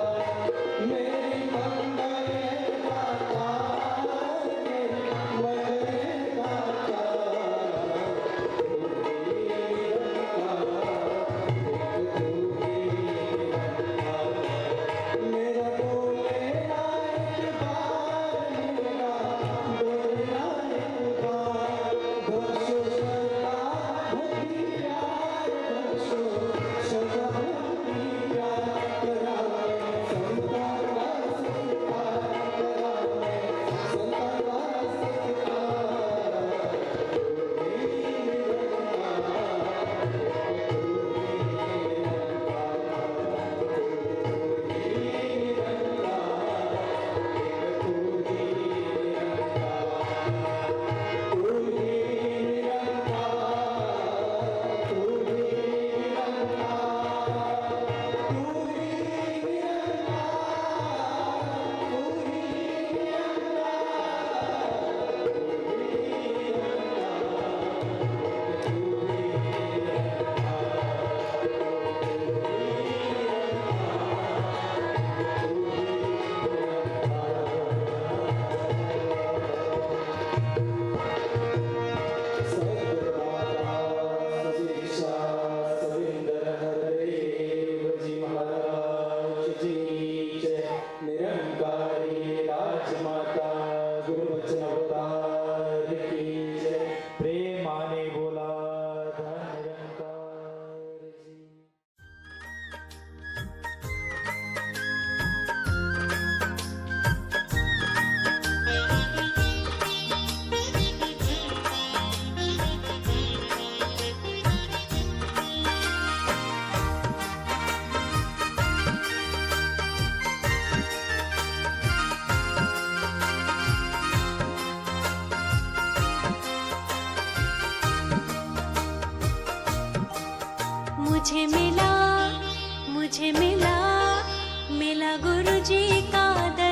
मुझे मिला गुरु जी का दर्शन।